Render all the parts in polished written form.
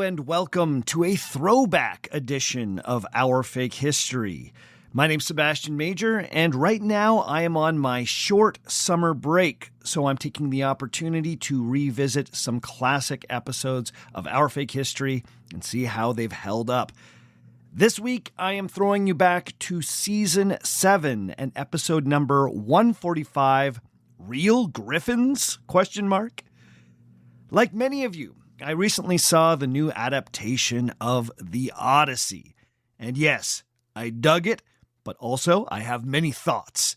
and welcome to a throwback edition of Our Fake History. My name's Sebastian Mayor, and right now I am on my short summer break, so I'm taking the opportunity to revisit some classic episodes of Our Fake History and see how they've held up. This week, I am throwing you back to Season 7 and episode number 145, Real Gryphons? ? Like many of you, I recently saw the new adaptation of The Odyssey. And yes, I dug it, but also I have many thoughts.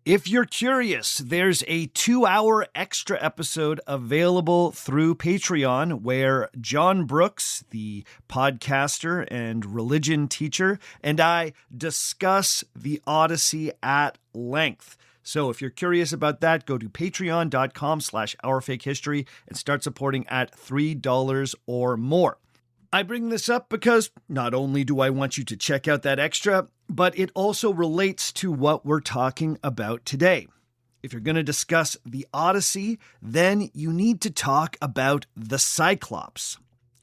If you're curious, there's a 2-hour extra episode available through Patreon where John Brooks, the podcaster and religion teacher, and I discuss The Odyssey at length. So if you're curious about that, go to patreon.com/ourfakehistory and start supporting at $3 or more. I bring this up because not only do I want you to check out that extra, but it also relates to what we're talking about today. If you're going to discuss the Odyssey, then you need to talk about the Cyclops.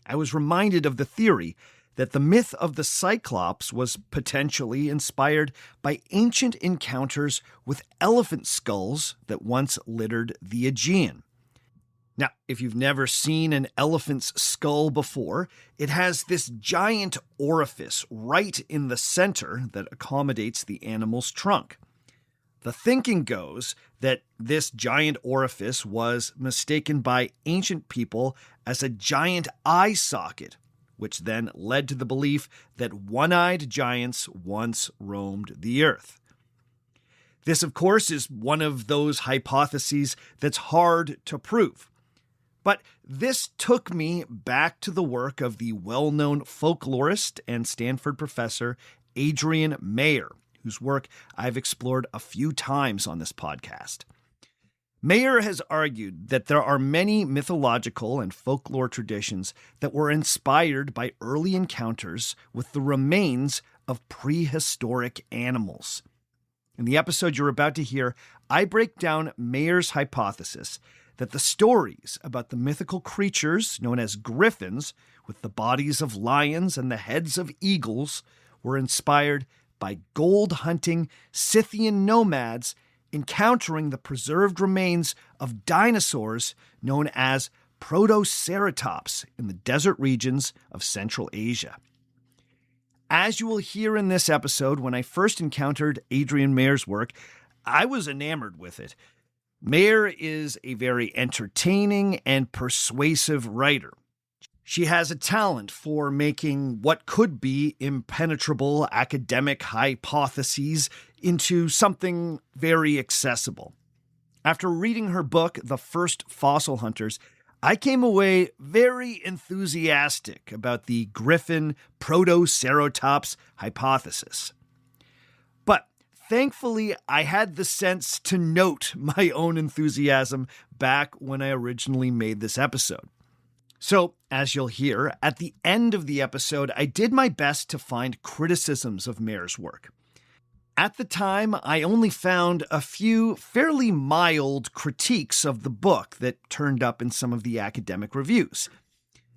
I was reminded of the theory that the myth of the Cyclops was potentially inspired by ancient encounters with elephant skulls that once littered the Aegean. Now, if you've never seen an elephant's skull before, it has this giant orifice right in the center that accommodates the animal's trunk. The thinking goes that this giant orifice was mistaken by ancient people as a giant eye socket, which then led to the belief that one-eyed giants once roamed the earth. This, of course, is one of those hypotheses that's hard to prove. But this took me back to the work of the well-known folklorist and Stanford Professor Adrienne Mayor, whose work I've explored a few times on this podcast. Mayor has argued that there are many mythological and folklore traditions that were inspired by early encounters with the remains of prehistoric animals. In the episode you're about to hear, I break down Mayor's hypothesis that the stories about the mythical creatures known as Gryphons, with the bodies of lions and the heads of eagles, were inspired by gold-hunting Scythian nomads encountering the preserved remains of dinosaurs known as protoceratops in the desert regions of Central Asia. As you will hear in this episode, when I first encountered Adrienne Mayor's work, I was enamored with it. Mayor is a very entertaining and persuasive writer. She has a talent for making what could be impenetrable academic hypotheses into something very accessible. After reading her book, The First Fossil Hunters, I came away very enthusiastic about the Gryphon protoceratops hypothesis. But thankfully, I had the sense to note my own enthusiasm back when I originally made this episode. So, as you'll hear, at the end of the episode, I did my best to find criticisms of Mayor's work. At the time, I only found a few fairly mild critiques of the book that turned up in some of the academic reviews.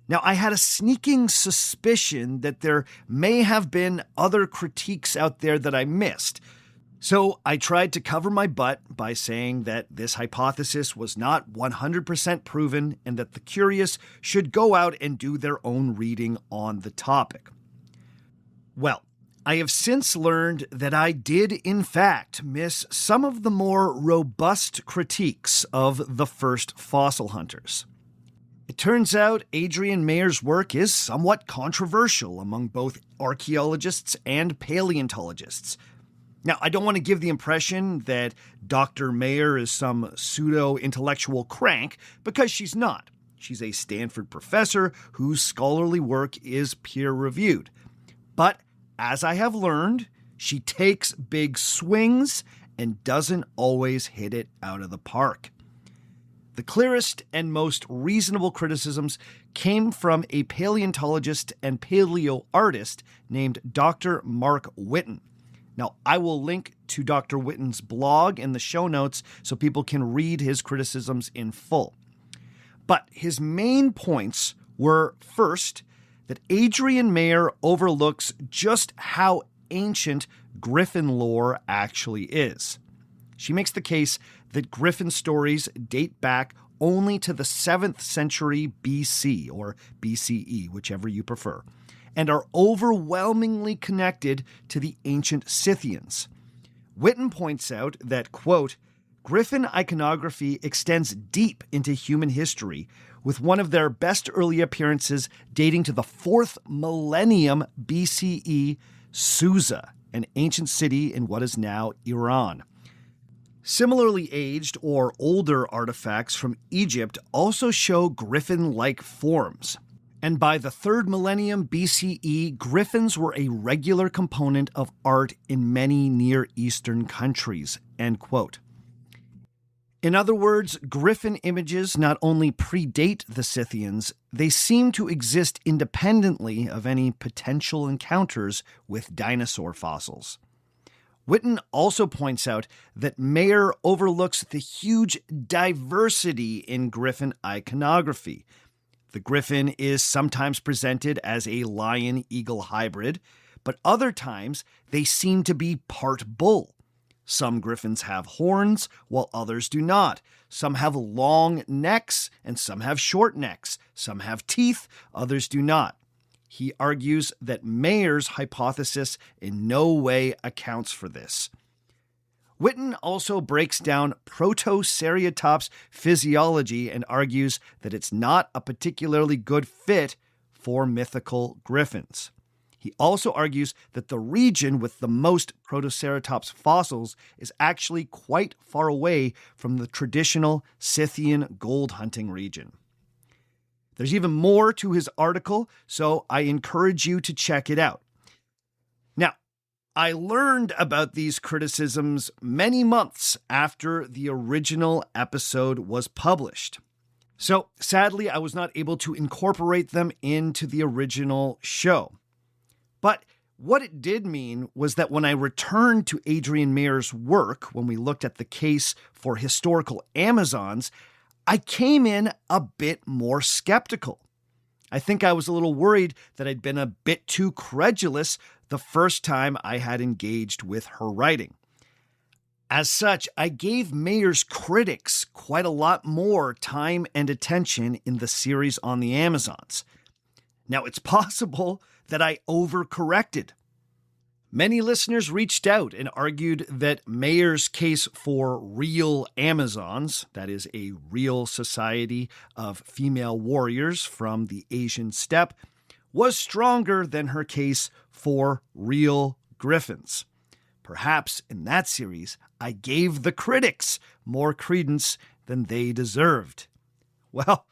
Now, I had a sneaking suspicion that there may have been other critiques out there that I missed. So I tried to cover my butt by saying that this hypothesis was not 100% proven and that the curious should go out and do their own reading on the topic. Well, I have since learned that I did, in fact, miss some of the more robust critiques of the first fossil hunters. It turns out Adrienne Mayor's work is somewhat controversial among both archaeologists and paleontologists. Now, I don't want to give the impression that Dr. Mayor is some pseudo-intellectual crank, because she's not. She's a Stanford professor whose scholarly work is peer-reviewed. But, as I have learned, she takes big swings and doesn't always hit it out of the park. The clearest and most reasonable criticisms came from a paleontologist and paleo-artist named Dr. Mark Witten. Now, I will link to Dr. Witten's blog in the show notes so people can read his criticisms in full. But his main points were, first, that Adrienne Mayor overlooks just how ancient Gryphon lore actually is. She makes the case that Gryphon stories date back only to the 7th century BC, or BCE, whichever you prefer, and are overwhelmingly connected to the ancient Scythians. Witten points out that, quote, Gryphon iconography extends deep into human history, with one of their best early appearances dating to the 4th millennium BCE, Susa, an ancient city in what is now Iran. Similarly aged or older artifacts from Egypt also show Gryphon-like forms. And by the 3rd millennium BCE, Gryphons were a regular component of art in many Near Eastern countries, end quote. In other words, Gryphon images not only predate the Scythians, they seem to exist independently of any potential encounters with dinosaur fossils. Witten also points out that Mayor overlooks the huge diversity in Gryphon iconography. The Gryphon is sometimes presented as a lion-eagle hybrid, but other times they seem to be part bull. Some Gryphons have horns, while others do not. Some have long necks, and some have short necks. Some have teeth, others do not. He argues that Mayor's hypothesis in no way accounts for this. Witten also breaks down Protoceratops physiology and argues that it's not a particularly good fit for mythical Gryphons. He also argues that the region with the most Protoceratops fossils is actually quite far away from the traditional Scythian gold hunting region. There's even more to his article, so I encourage you to check it out. Now, I learned about these criticisms many months after the original episode was published. So, sadly, I was not able to incorporate them into the original show. But what it did mean was that when I returned to Adrienne Mayor's work, when we looked at the case for historical Amazons, I came in a bit more skeptical. I think I was a little worried that I'd been a bit too credulous the first time I had engaged with her writing. As such, I gave Mayor's critics quite a lot more time and attention in the series on the Amazons. Now, it's possible that I overcorrected. Many listeners reached out and argued that Mayor's case for real Amazons, that is a real society of female warriors from the Asian steppe, was stronger than her case for real Gryphons. Perhaps in that series, I gave the critics more credence than they deserved. Well,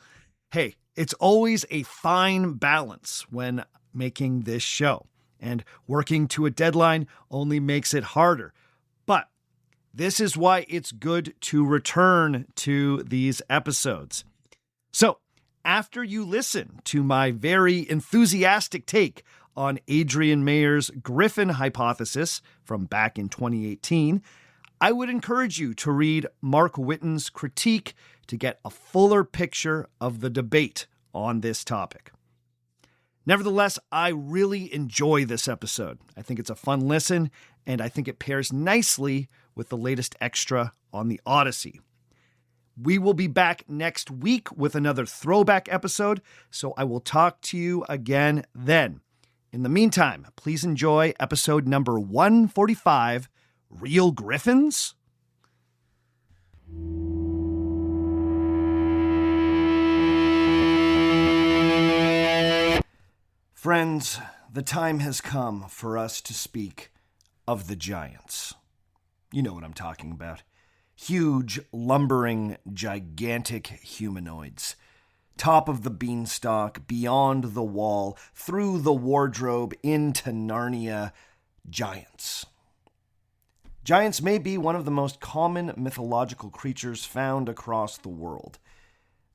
hey, it's always a fine balance when making this show, and working to a deadline only makes it harder. But this is why it's good to return to these episodes. So, after you listen to my very enthusiastic take on Adrienne Mayor's Gryphon hypothesis from back in 2018, I would encourage you to read Mark Witten's critique to get a fuller picture of the debate on this topic. Nevertheless, I really enjoy this episode. I think it's a fun listen, and I think it pairs nicely with the latest extra on the Odyssey. We will be back next week with another throwback episode, so I will talk to you again then. In the meantime, please enjoy episode number 145, Real Gryphons? Friends, the time has come for us to speak of the giants. You know what I'm talking about. Huge, lumbering, gigantic humanoids. Top of the beanstalk, beyond the wall, through the wardrobe, into Narnia. Giants. Giants may be one of the most common mythological creatures found across the world.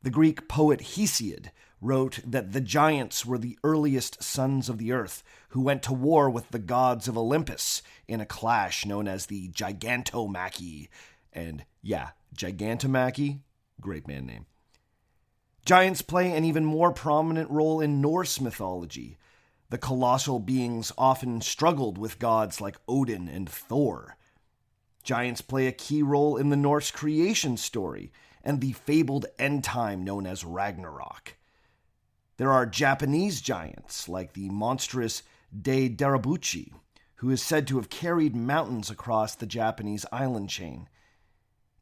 The Greek poet Hesiod wrote that the giants were the earliest sons of the earth who went to war with the gods of Olympus in a clash known as the Gigantomachy. And yeah, Gigantomachy, great man name. Giants play an even more prominent role in Norse mythology. The colossal beings often struggled with gods like Odin and Thor. Giants play a key role in the Norse creation story and the fabled end time known as Ragnarok. There are Japanese giants like the monstrous Darabuchi, who is said to have carried mountains across the Japanese island chain.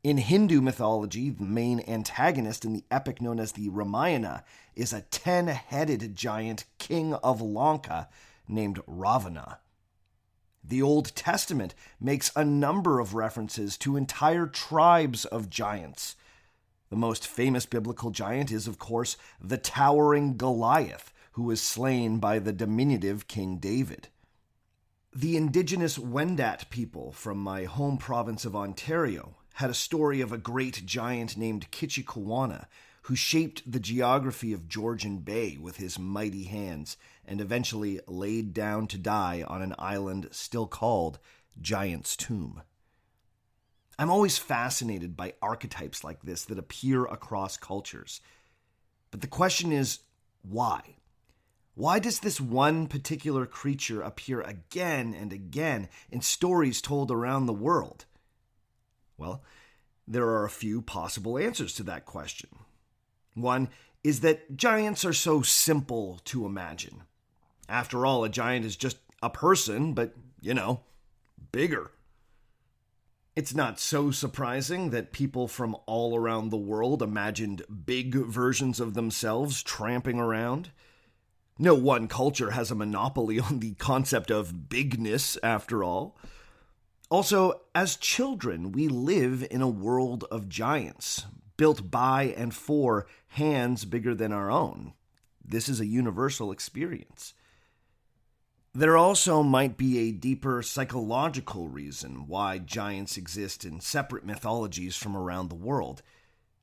In Hindu mythology, the main antagonist in the epic known as the Ramayana is a 10-headed giant king of Lanka named Ravana. The Old Testament makes a number of references to entire tribes of giants. The most famous biblical giant is, of course, the towering Goliath, who was slain by the diminutive King David. The indigenous Wendat people from my home province of Ontario had a story of a great giant named Kichikawana, who shaped the geography of Georgian Bay with his mighty hands and eventually laid down to die on an island still called Giant's Tomb. I'm always fascinated by archetypes like this that appear across cultures. But the question is, why? Why does this one particular creature appear again and again in stories told around the world? Well, there are a few possible answers to that question. One is that giants are so simple to imagine. After all, a giant is just a person, but, bigger. It's not so surprising that people from all around the world imagined big versions of themselves tramping around. No one culture has a monopoly on the concept of bigness, after all. Also, as children, we live in a world of giants, built by and for hands bigger than our own. This is a universal experience. There also might be a deeper psychological reason why giants exist in separate mythologies from around the world.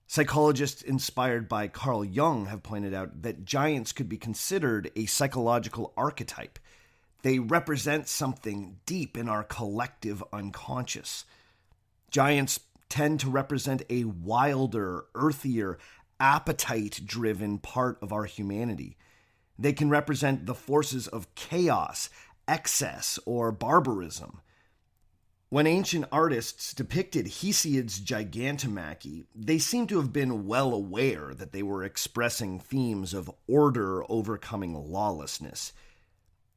Psychologists inspired by Carl Jung have pointed out that giants could be considered a psychological archetype. They represent something deep in our collective unconscious. Giants tend to represent a wilder, earthier, appetite-driven part of our humanity. They can represent the forces of chaos, excess, or barbarism. When ancient artists depicted Hesiod's Gigantomachy, they seem to have been well aware that they were expressing themes of order overcoming lawlessness.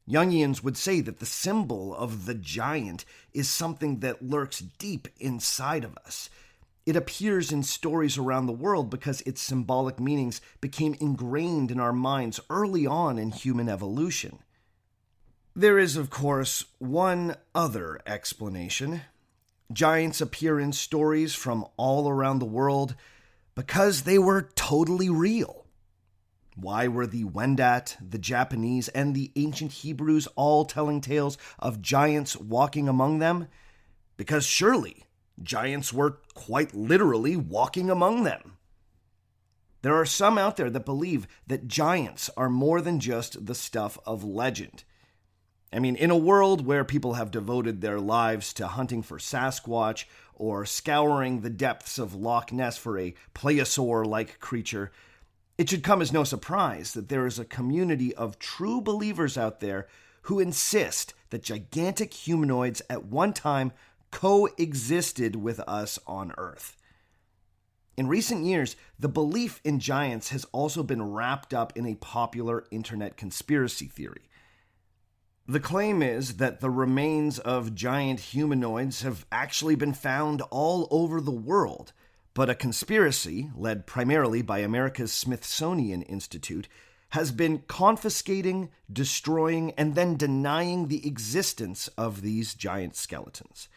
Jungians would say that the symbol of the giant is something that lurks deep inside of us. It appears in stories around the world because its symbolic meanings became ingrained in our minds early on in human evolution. There is, of course, one other explanation. Giants appear in stories from all around the world because they were totally real. Why were the Wendat, the Japanese, and the ancient Hebrews all telling tales of giants walking among them? Because surely giants were quite literally walking among them. There are some out there that believe that giants are more than just the stuff of legend. I mean, in a world where people have devoted their lives to hunting for Sasquatch or scouring the depths of Loch Ness for a plesiosaur-like creature, it should come as no surprise that there is a community of true believers out there who insist that gigantic humanoids at one time coexisted with us on Earth. In recent years, the belief in giants has also been wrapped up in a popular internet conspiracy theory. The claim is that the remains of giant humanoids have actually been found all over the world, but a conspiracy, led primarily by America's Smithsonian Institute, has been confiscating, destroying, and then denying the existence of these giant skeletons.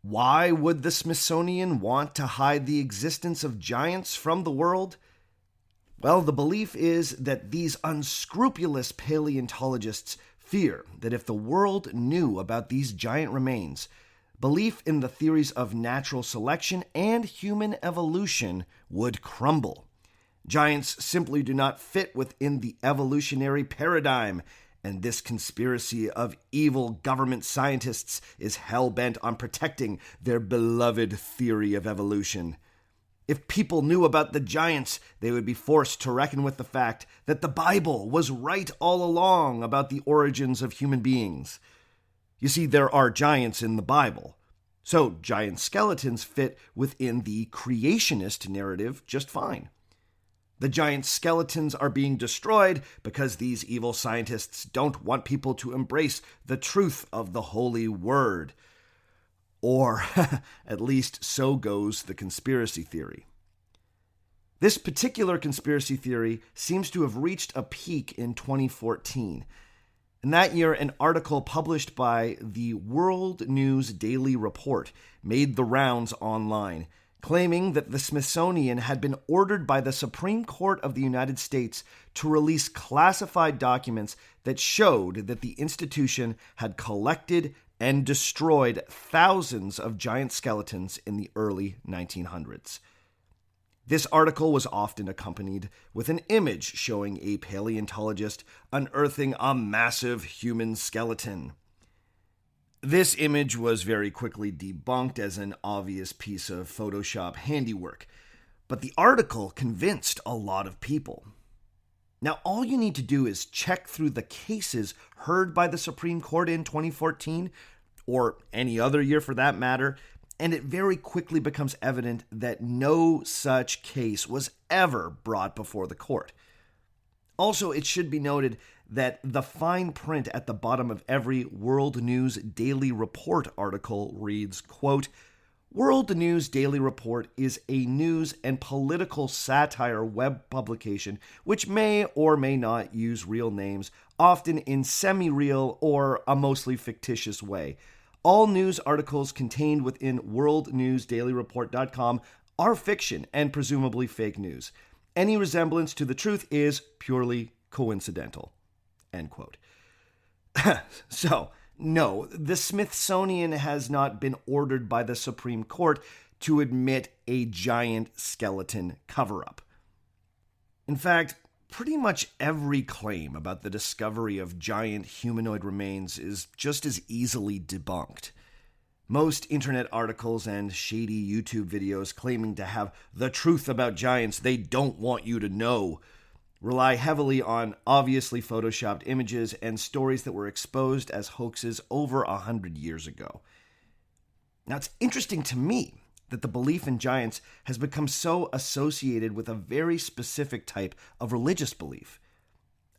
Why would the Smithsonian want to hide the existence of giants from the world? Well, the belief is that these unscrupulous paleontologists fear that if the world knew about these giant remains, belief in the theories of natural selection and human evolution would crumble. Giants simply do not fit within the evolutionary paradigm, and this conspiracy of evil government scientists is hell-bent on protecting their beloved theory of evolution. If people knew about the giants, they would be forced to reckon with the fact that the Bible was right all along about the origins of human beings. You see, there are giants in the Bible, so giant skeletons fit within the creationist narrative just fine. The giant skeletons are being destroyed because these evil scientists don't want people to embrace the truth of the Holy Word. Or, at least so goes the conspiracy theory. This particular conspiracy theory seems to have reached a peak in 2014. In that year, an article published by the World News Daily Report made the rounds online, claiming that the Smithsonian had been ordered by the Supreme Court of the United States to release classified documents that showed that the institution had collected and destroyed thousands of giant skeletons in the early 1900s. This article was often accompanied with an image showing a paleontologist unearthing a massive human skeleton. This image was very quickly debunked as an obvious piece of Photoshop handiwork, but the article convinced a lot of people. Now, all you need to do is check through the cases heard by the Supreme Court in 2014, or any other year for that matter, and it very quickly becomes evident that no such case was ever brought before the court. Also, it should be noted that the fine print at the bottom of every World News Daily Report article reads, quote, World News Daily Report is a news and political satire web publication which may or may not use real names, often in semi-real or a mostly fictitious way. All news articles contained within worldnewsdailyreport.com are fiction and presumably fake news. Any resemblance to the truth is purely coincidental. End quote. So, no, the Smithsonian has not been ordered by the Supreme Court to admit a giant skeleton cover-up. In fact, pretty much every claim about the discovery of giant humanoid remains is just as easily debunked. Most internet articles and shady YouTube videos claiming to have the truth about giants they don't want you to know rely heavily on obviously photoshopped images and stories that were exposed as hoaxes over 100 years ago. Now, it's interesting to me that the belief in giants has become so associated with a very specific type of religious belief.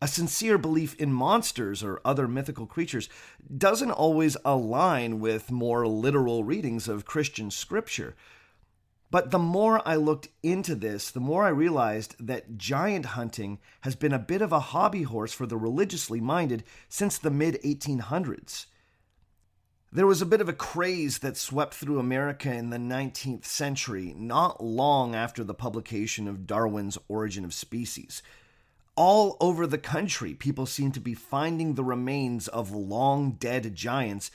A sincere belief in monsters or other mythical creatures doesn't always align with more literal readings of Christian scripture. But the more I looked into this, the more I realized that giant hunting has been a bit of a hobby horse for the religiously minded since the mid-1800s. There was a bit of a craze that swept through America in the 19th century, not long after the publication of Darwin's Origin of Species. All over the country, people seemed to be finding the remains of long-dead giants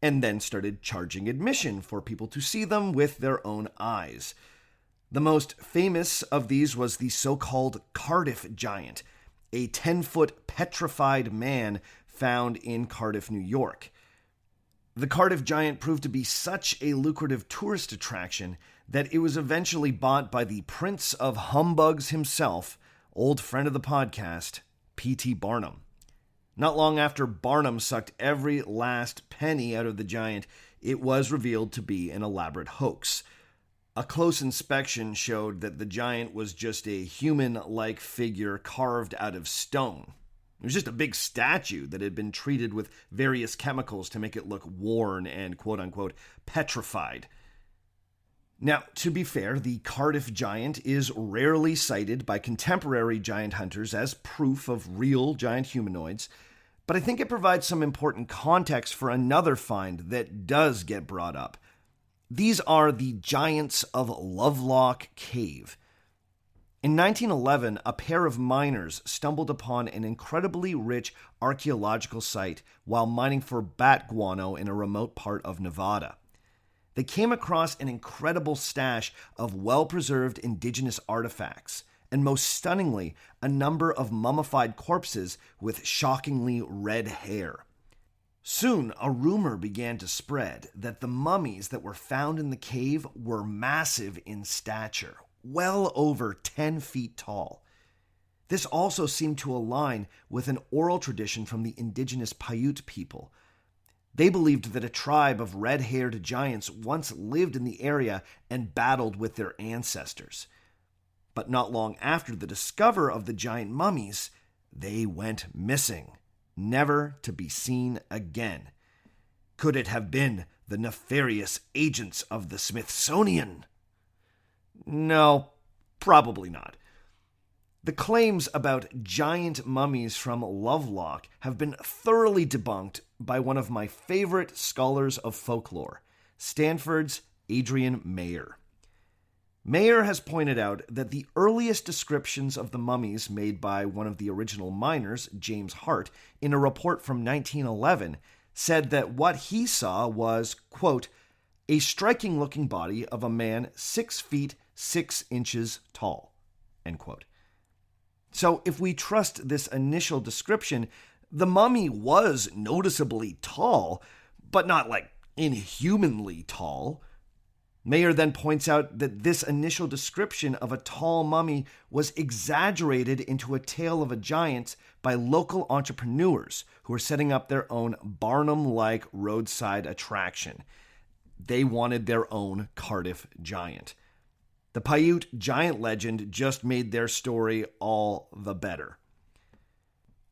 and then started charging admission for people to see them with their own eyes. The most famous of these was the so-called Cardiff giant, a 10-foot petrified man found in Cardiff, New York. The Cardiff giant proved to be such a lucrative tourist attraction that it was eventually bought by the Prince of Humbugs himself, old friend of the podcast, P.T. Barnum. Not long after Barnum sucked every last penny out of the giant, it was revealed to be an elaborate hoax. A close inspection showed that the giant was just a human-like figure carved out of stone. It was just a big statue that had been treated with various chemicals to make it look worn and quote-unquote petrified. Now, to be fair, the Cardiff giant is rarely cited by contemporary giant hunters as proof of real giant humanoids, but I think it provides some important context for another find that does get brought up. These are the giants of Lovelock Cave. In 1911, a pair of miners stumbled upon an incredibly rich archaeological site while mining for bat guano in a remote part of Nevada. They came across an incredible stash of well-preserved indigenous artifacts, and most stunningly, a number of mummified corpses with shockingly red hair. Soon, a rumor began to spread that the mummies that were found in the cave were massive in stature, well over 10 feet tall. This also seemed to align with an oral tradition from the indigenous Paiute people. They believed that a tribe of red-haired giants once lived in the area and battled with their ancestors. But not long after the discovery of the giant mummies, they went missing, never to be seen again. Could it have been the nefarious agents of the Smithsonian? No, probably not. The claims about giant mummies from Lovelock have been thoroughly debunked by one of my favorite scholars of folklore, Stanford's Adrienne Mayor. Mayor has pointed out that the earliest descriptions of the mummies made by one of the original miners, James Hart, in a report from 1911, said that what he saw was, quote, a striking-looking body of a man 6 feet 6 inches tall, end quote. So if we trust this initial description, the mummy was noticeably tall, but not like inhumanly tall. Mayor then points out that this initial description of a tall mummy was exaggerated into a tale of a giant by local entrepreneurs who were setting up their own Barnum-like roadside attraction. They wanted their own Cardiff giant. The Paiute giant legend just made their story all the better.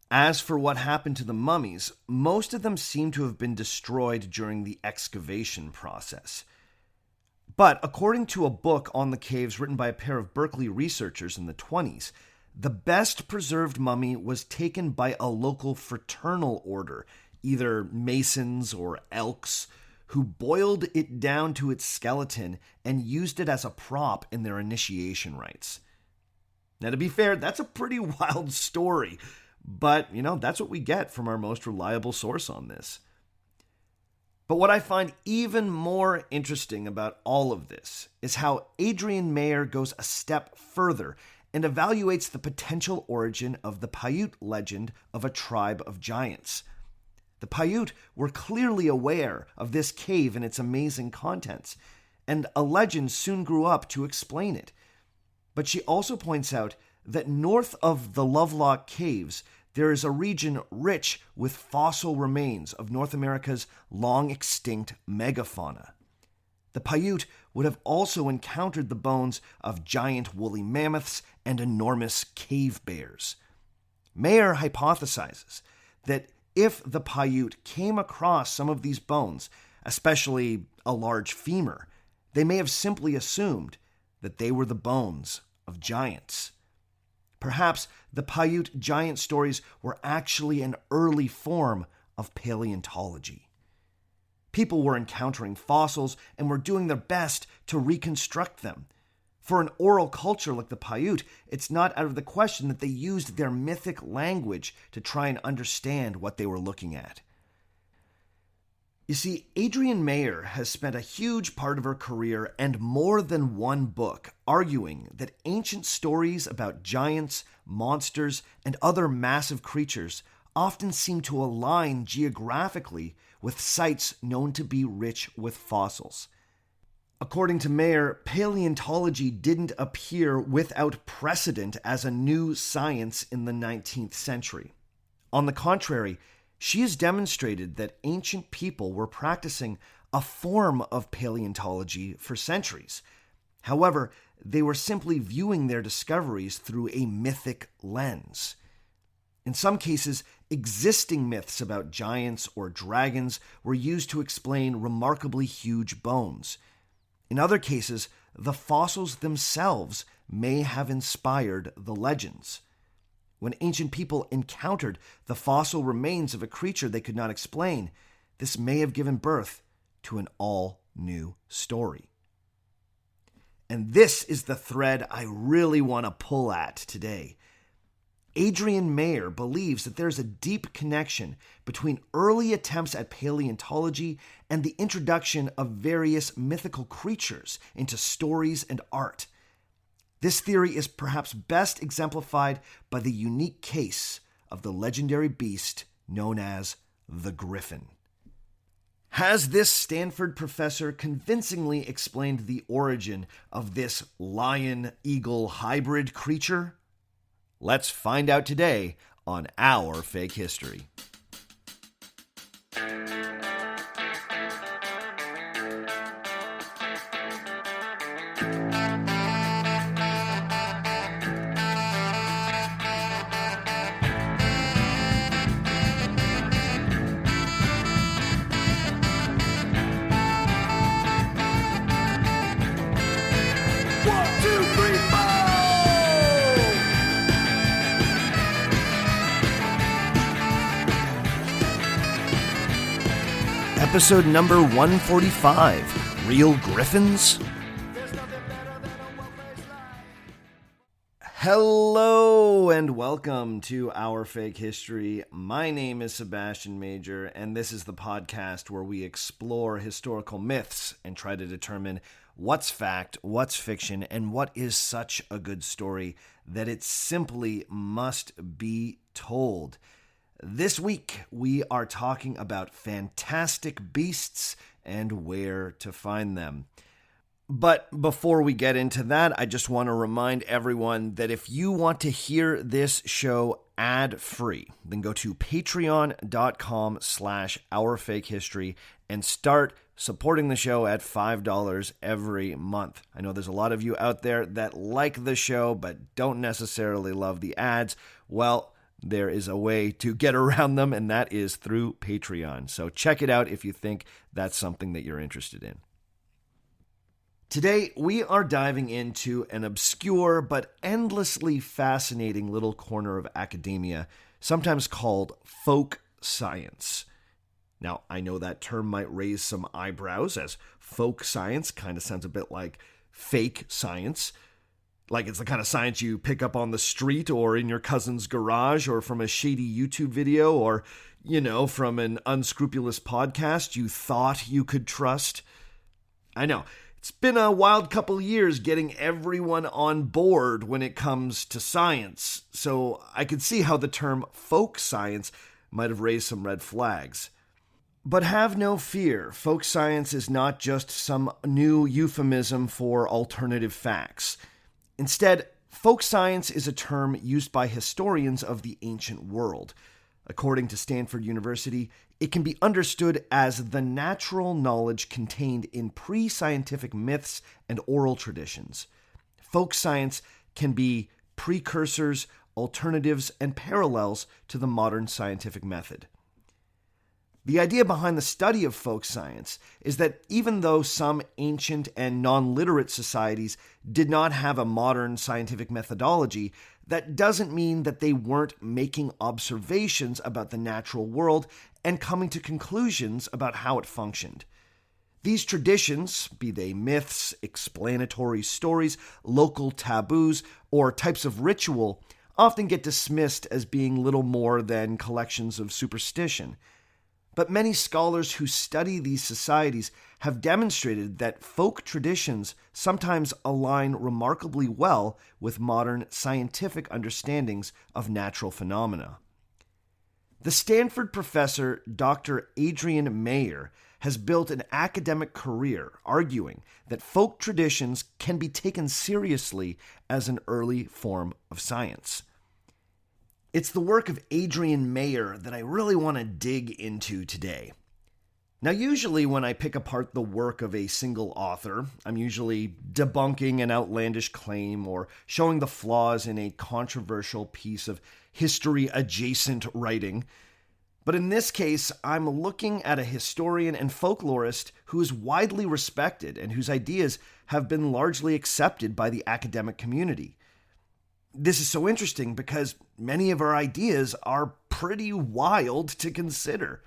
As for what happened to the mummies, most of them seem to have been destroyed during the excavation process. But according to a book on the caves written by a pair of Berkeley researchers in the 1920s, the best preserved mummy was taken by a local fraternal order, either Masons or Elks, who boiled it down to its skeleton and used it as a prop in their initiation rites. Now, to be fair, that's a pretty wild story, but, that's what we get from our most reliable source on this. But what I find even more interesting about all of this is how Adrienne Mayor goes a step further and evaluates the potential origin of the Paiute legend of a tribe of giants. The Paiute were clearly aware of this cave and its amazing contents, and a legend soon grew up to explain it. But she also points out that north of the Lovelock Caves, there is a region rich with fossil remains of North America's long-extinct megafauna. The Paiute would have also encountered the bones of giant woolly mammoths and enormous cave bears. Mayor hypothesizes that if the Paiute came across some of these bones, especially a large femur, they may have simply assumed that they were the bones of giants. Perhaps the Paiute giant stories were actually an early form of paleontology. People were encountering fossils and were doing their best to reconstruct them. For an oral culture like the Paiute, it's not out of the question that they used their mythic language to try and understand what they were looking at. You see, Adrienne Mayor has spent a huge part of her career and more than one book arguing that ancient stories about giants, monsters, and other massive creatures often seem to align geographically with sites known to be rich with fossils. According to Mayor, paleontology didn't appear without precedent as a new science in the 19th century. On the contrary, she has demonstrated that ancient people were practicing a form of paleontology for centuries. However, they were simply viewing their discoveries through a mythic lens. In some cases, existing myths about giants or dragons were used to explain remarkably huge bones. In other cases, the fossils themselves may have inspired the legends. When ancient people encountered the fossil remains of a creature they could not explain, this may have given birth to an all-new story. And this is the thread I really want to pull at today. Adrienne Mayor believes that there's a deep connection between early attempts at paleontology and the introduction of various mythical creatures into stories and art. This theory is perhaps best exemplified by the unique case of the legendary beast known as the Gryphon. Has this Stanford professor convincingly explained the origin of this lion-eagle hybrid creature? Let's find out today on Our Fake History. Episode number 145, Real Gryphons? Hello and welcome to Our Fake History. My name is Sebastian Mayor, and this is the podcast where we explore historical myths and try to determine what's fact, what's fiction, and what is such a good story that it simply must be told. This week, we are talking about fantastic beasts and where to find them. But before we get into that, I just want to remind everyone that if you want to hear this show ad-free, then go to patreon.com/ourfakehistory and start supporting the show at $5 every month. I know there's a lot of you out there that like the show but don't necessarily love the ads. Well, there is a way to get around them, and that is through Patreon. So check it out if you think that's something that you're interested in. Today, we are diving into an obscure but endlessly fascinating little corner of academia, sometimes called folk science. Now, I know that term might raise some eyebrows, as folk science kind of sounds a bit like fake science. Like it's the kind of science you pick up on the street or in your cousin's garage or from a shady YouTube video or, from an unscrupulous podcast you thought you could trust. I know, it's been a wild couple years getting everyone on board when it comes to science, so I could see how the term folk science might have raised some red flags. But have no fear, folk science is not just some new euphemism for alternative facts. Instead, folk science is a term used by historians of the ancient world. According to Stanford University, it can be understood as the natural knowledge contained in pre-scientific myths and oral traditions. Folk science can be precursors, alternatives, and parallels to the modern scientific method. The idea behind the study of folk science is that even though some ancient and non-literate societies did not have a modern scientific methodology, that doesn't mean that they weren't making observations about the natural world and coming to conclusions about how it functioned. These traditions, be they myths, explanatory stories, local taboos, or types of ritual, often get dismissed as being little more than collections of superstition. But many scholars who study these societies have demonstrated that folk traditions sometimes align remarkably well with modern scientific understandings of natural phenomena. The Stanford professor Dr. Adrienne Mayor has built an academic career arguing that folk traditions can be taken seriously as an early form of science. It's the work of Adrienne Mayor that I really want to dig into today. Now, usually when I pick apart the work of a single author, I'm usually debunking an outlandish claim or showing the flaws in a controversial piece of history-adjacent writing. But in this case, I'm looking at a historian and folklorist who is widely respected and whose ideas have been largely accepted by the academic community. This is so interesting because many of her ideas are pretty wild to consider.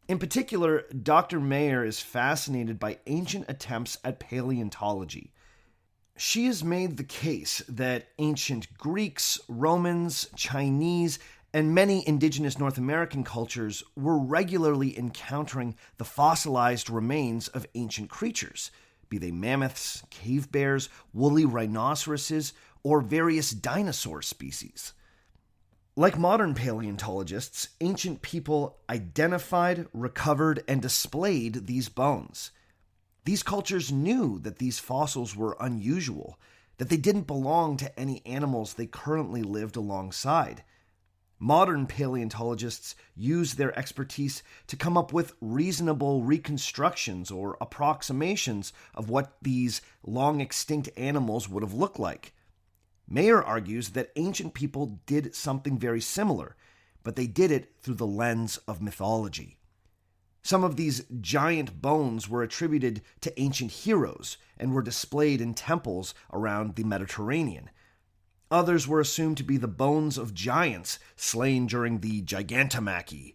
In particular, Dr. Mayor is fascinated by ancient attempts at paleontology. She has made the case that ancient Greeks, Romans, Chinese, and many indigenous North American cultures were regularly encountering the fossilized remains of ancient creatures, be they mammoths, cave bears, woolly rhinoceroses, or various dinosaur species. Like modern paleontologists, ancient people identified, recovered, and displayed these bones. These cultures knew that these fossils were unusual, that they didn't belong to any animals they currently lived alongside. Modern paleontologists use their expertise to come up with reasonable reconstructions or approximations of what these long-extinct animals would have looked like. Mayor argues that ancient people did something very similar, but they did it through the lens of mythology. Some of these giant bones were attributed to ancient heroes and were displayed in temples around the Mediterranean. Others were assumed to be the bones of giants slain during the Gigantomachy.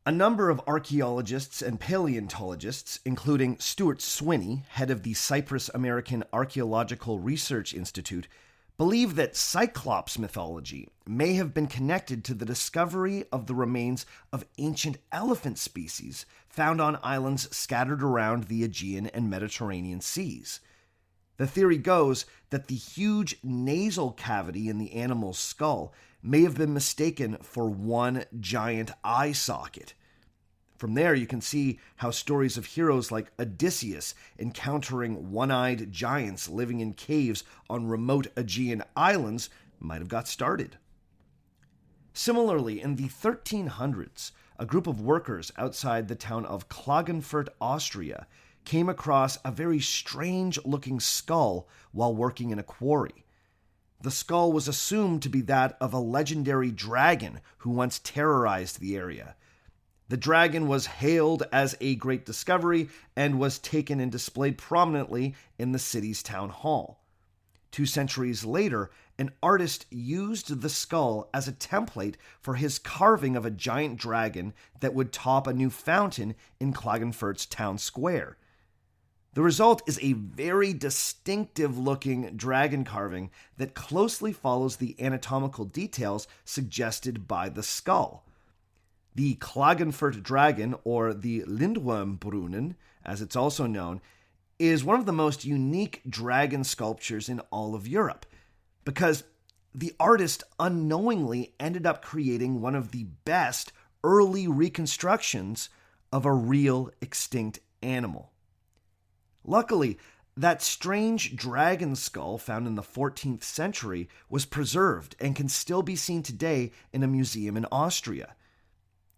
A number of archaeologists and paleontologists, including Stuart Swinney, head of the Cyprus American Archaeological Research Institute, believe that Cyclops mythology may have been connected to the discovery of the remains of ancient elephant species found on islands scattered around the Aegean and Mediterranean seas. The theory goes that the huge nasal cavity in the animal's skull may have been mistaken for one giant eye socket. From there, you can see how stories of heroes like Odysseus encountering one-eyed giants living in caves on remote Aegean islands might have got started. Similarly, in the 1300s, a group of workers outside the town of Klagenfurt, Austria, came across a very strange-looking skull while working in a quarry. The skull was assumed to be that of a legendary dragon who once terrorized the area. The dragon was hailed as a great discovery and was taken and displayed prominently in the city's town hall. 2 centuries later, an artist used the skull as a template for his carving of a giant dragon that would top a new fountain in Klagenfurt's town square. The result is a very distinctive-looking dragon carving that closely follows the anatomical details suggested by the skull. The Klagenfurt dragon, or the Lindwurmbrunnen, as it's also known, is one of the most unique dragon sculptures in all of Europe, because the artist unknowingly ended up creating one of the best early reconstructions of a real extinct animal. Luckily, that strange dragon skull found in the 14th century was preserved and can still be seen today in a museum in Austria.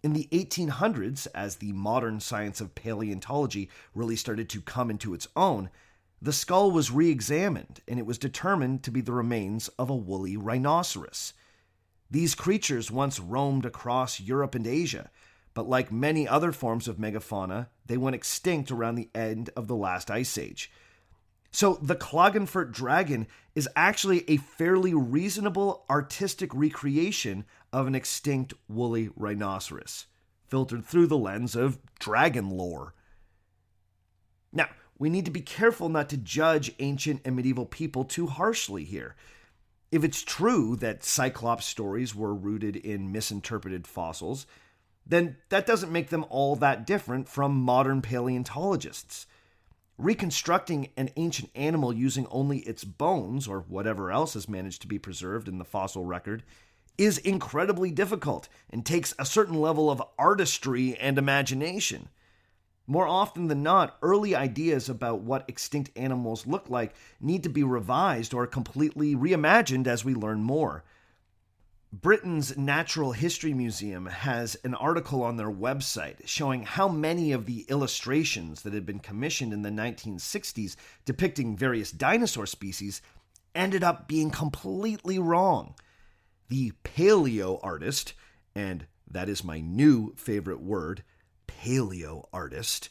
In the 1800s, as the modern science of paleontology really started to come into its own, the skull was re-examined and it was determined to be the remains of a woolly rhinoceros. These creatures once roamed across Europe and Asia, but like many other forms of megafauna, they went extinct around the end of the last ice age. So the Klagenfurt dragon is actually a fairly reasonable artistic recreation of an extinct woolly rhinoceros, filtered through the lens of dragon lore. Now, we need to be careful not to judge ancient and medieval people too harshly here. If it's true that Cyclops stories were rooted in misinterpreted fossils, then that doesn't make them all that different from modern paleontologists. Reconstructing an ancient animal using only its bones, or whatever else has managed to be preserved in the fossil record, is incredibly difficult and takes a certain level of artistry and imagination. More often than not, early ideas about what extinct animals look like need to be revised or completely reimagined as we learn more. Britain's Natural History Museum has an article on their website showing how many of the illustrations that had been commissioned in the 1960s depicting various dinosaur species ended up being completely wrong. The paleo-artist, and that is my new favorite word, paleo-artist,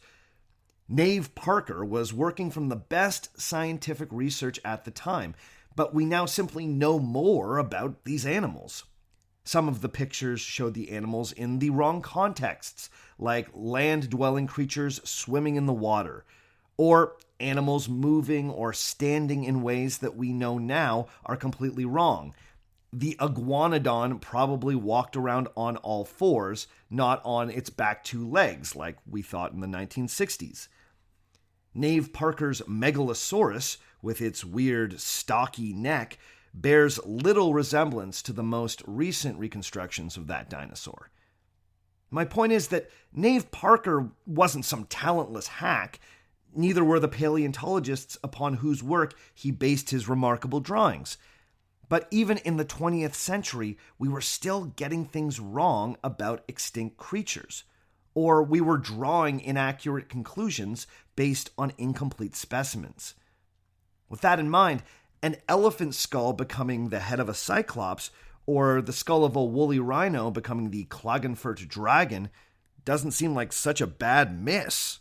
Nave Parker was working from the best scientific research at the time, but we now simply know more about these animals. Some of the pictures showed the animals in the wrong contexts, like land-dwelling creatures swimming in the water, or animals moving or standing in ways that we know now are completely wrong. The iguanodon probably walked around on all fours, not on its back 2 legs, like we thought in the 1960s. Nave Parker's Megalosaurus, with its weird, stocky neck, bears little resemblance to the most recent reconstructions of that dinosaur. My point is that Nave Parker wasn't some talentless hack. Neither were the paleontologists upon whose work he based his remarkable drawings. But even in the 20th century, we were still getting things wrong about extinct creatures, or we were drawing inaccurate conclusions based on incomplete specimens. With that in mind, an elephant skull becoming the head of a cyclops, or the skull of a woolly rhino becoming the Klagenfurt dragon, doesn't seem like such a bad miss.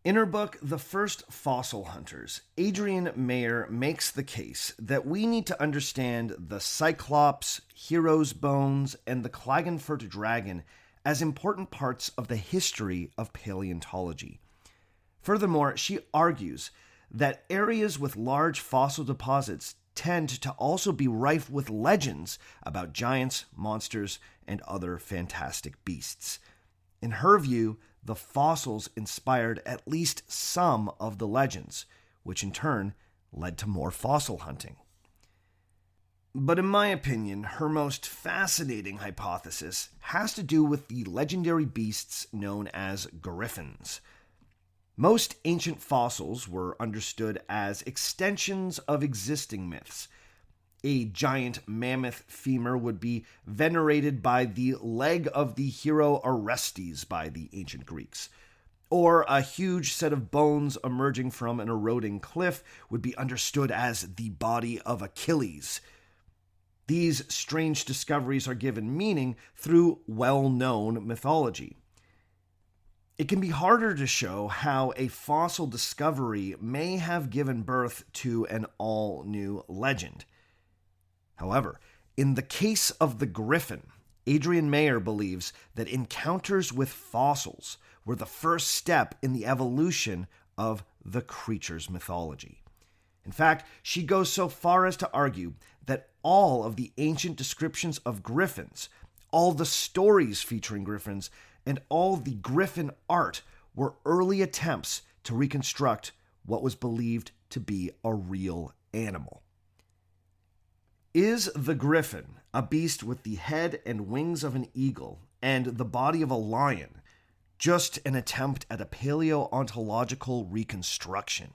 In her book, The First Fossil Hunters, Adrienne Mayor makes the case that we need to understand the Cyclops, Hero's Bones, and the Klagenfurt dragon as important parts of the history of paleontology. Furthermore, she argues that areas with large fossil deposits tend to also be rife with legends about giants, monsters, and other fantastic beasts. In her view, the fossils inspired at least some of the legends, which in turn led to more fossil hunting. But in my opinion, her most fascinating hypothesis has to do with the legendary beasts known as Gryphons. Most ancient fossils were understood as extensions of existing myths. A giant mammoth femur would be venerated by the leg of the hero Orestes by the ancient Greeks. Or a huge set of bones emerging from an eroding cliff would be understood as the body of Achilles. These strange discoveries are given meaning through well-known mythology. It can be harder to show how a fossil discovery may have given birth to an all-new legend. However, in the case of the Gryphon, Adrienne Mayor believes that encounters with fossils were the first step in the evolution of the creature's mythology. In fact, she goes so far as to argue that all of the ancient descriptions of griffins, all the stories featuring griffins, and all the griffin art were early attempts to reconstruct what was believed to be a real animal. Is the griffin, a beast with the head and wings of an eagle and the body of a lion, just an attempt at a paleontological reconstruction?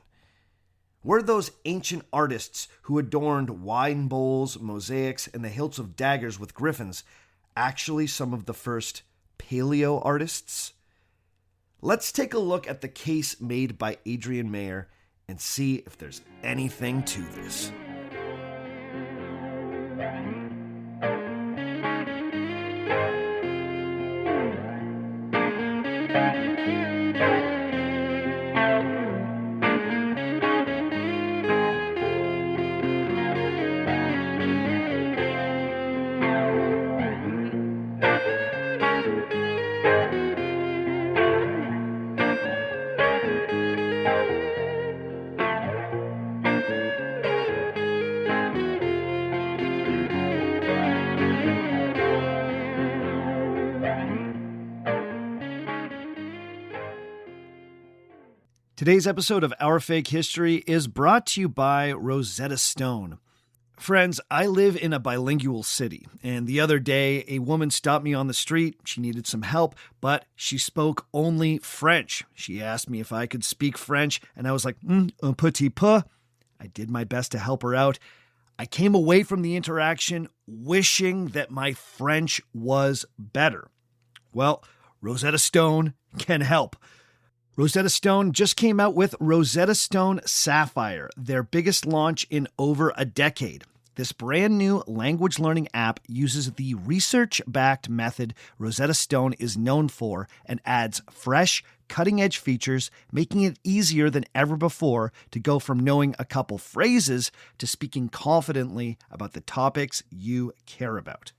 Were those ancient artists who adorned wine bowls, mosaics, and the hilts of daggers with griffins actually some of the first paleo artists? Let's take a look at the case made by Adrienne Mayor and see if there's anything to this. Today's episode of Our Fake History is brought to you by Rosetta Stone. Friends, I live in a bilingual city, and the other day a woman stopped me on the street. She needed some help, but she spoke only French. She asked me if I could speak French, and I was like, un petit peu. I did my best to help her out. I came away from the interaction wishing that my French was better. Well, Rosetta Stone can help. Rosetta Stone just came out with Rosetta Stone Sapphire, their biggest launch in over a decade. This brand new language learning app uses the research-backed method Rosetta Stone is known for and adds fresh, cutting-edge features, making it easier than ever before to go from knowing a couple phrases to speaking confidently about the topics you care about.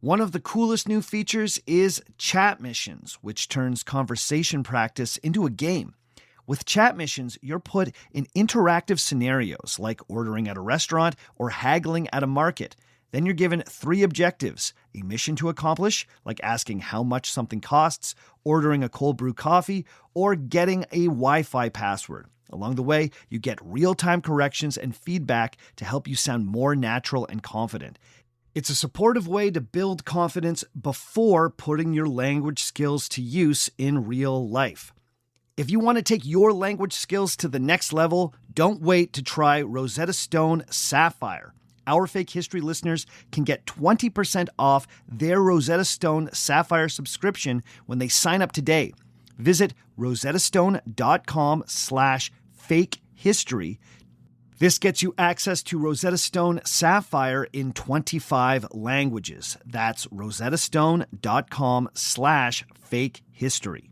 One of the coolest new features is chat missions, which turns conversation practice into a game. With chat missions, you're put in interactive scenarios like ordering at a restaurant or haggling at a market. Then you're given 3 objectives: a mission to accomplish, like asking how much something costs, ordering a cold brew coffee, or getting a Wi-Fi password. Along the way, you get real-time corrections and feedback to help you sound more natural and confident. It's a supportive way to build confidence before putting your language skills to use in real life. If you want to take your language skills to the next level, don't wait to try Rosetta Stone Sapphire. Our Fake History listeners can get 20% off their Rosetta Stone Sapphire subscription when they sign up today. Visit rosettastone.com/fakehistory. This gets you access to Rosetta Stone Sapphire in 25 languages. That's rosettastone.com/fakehistory.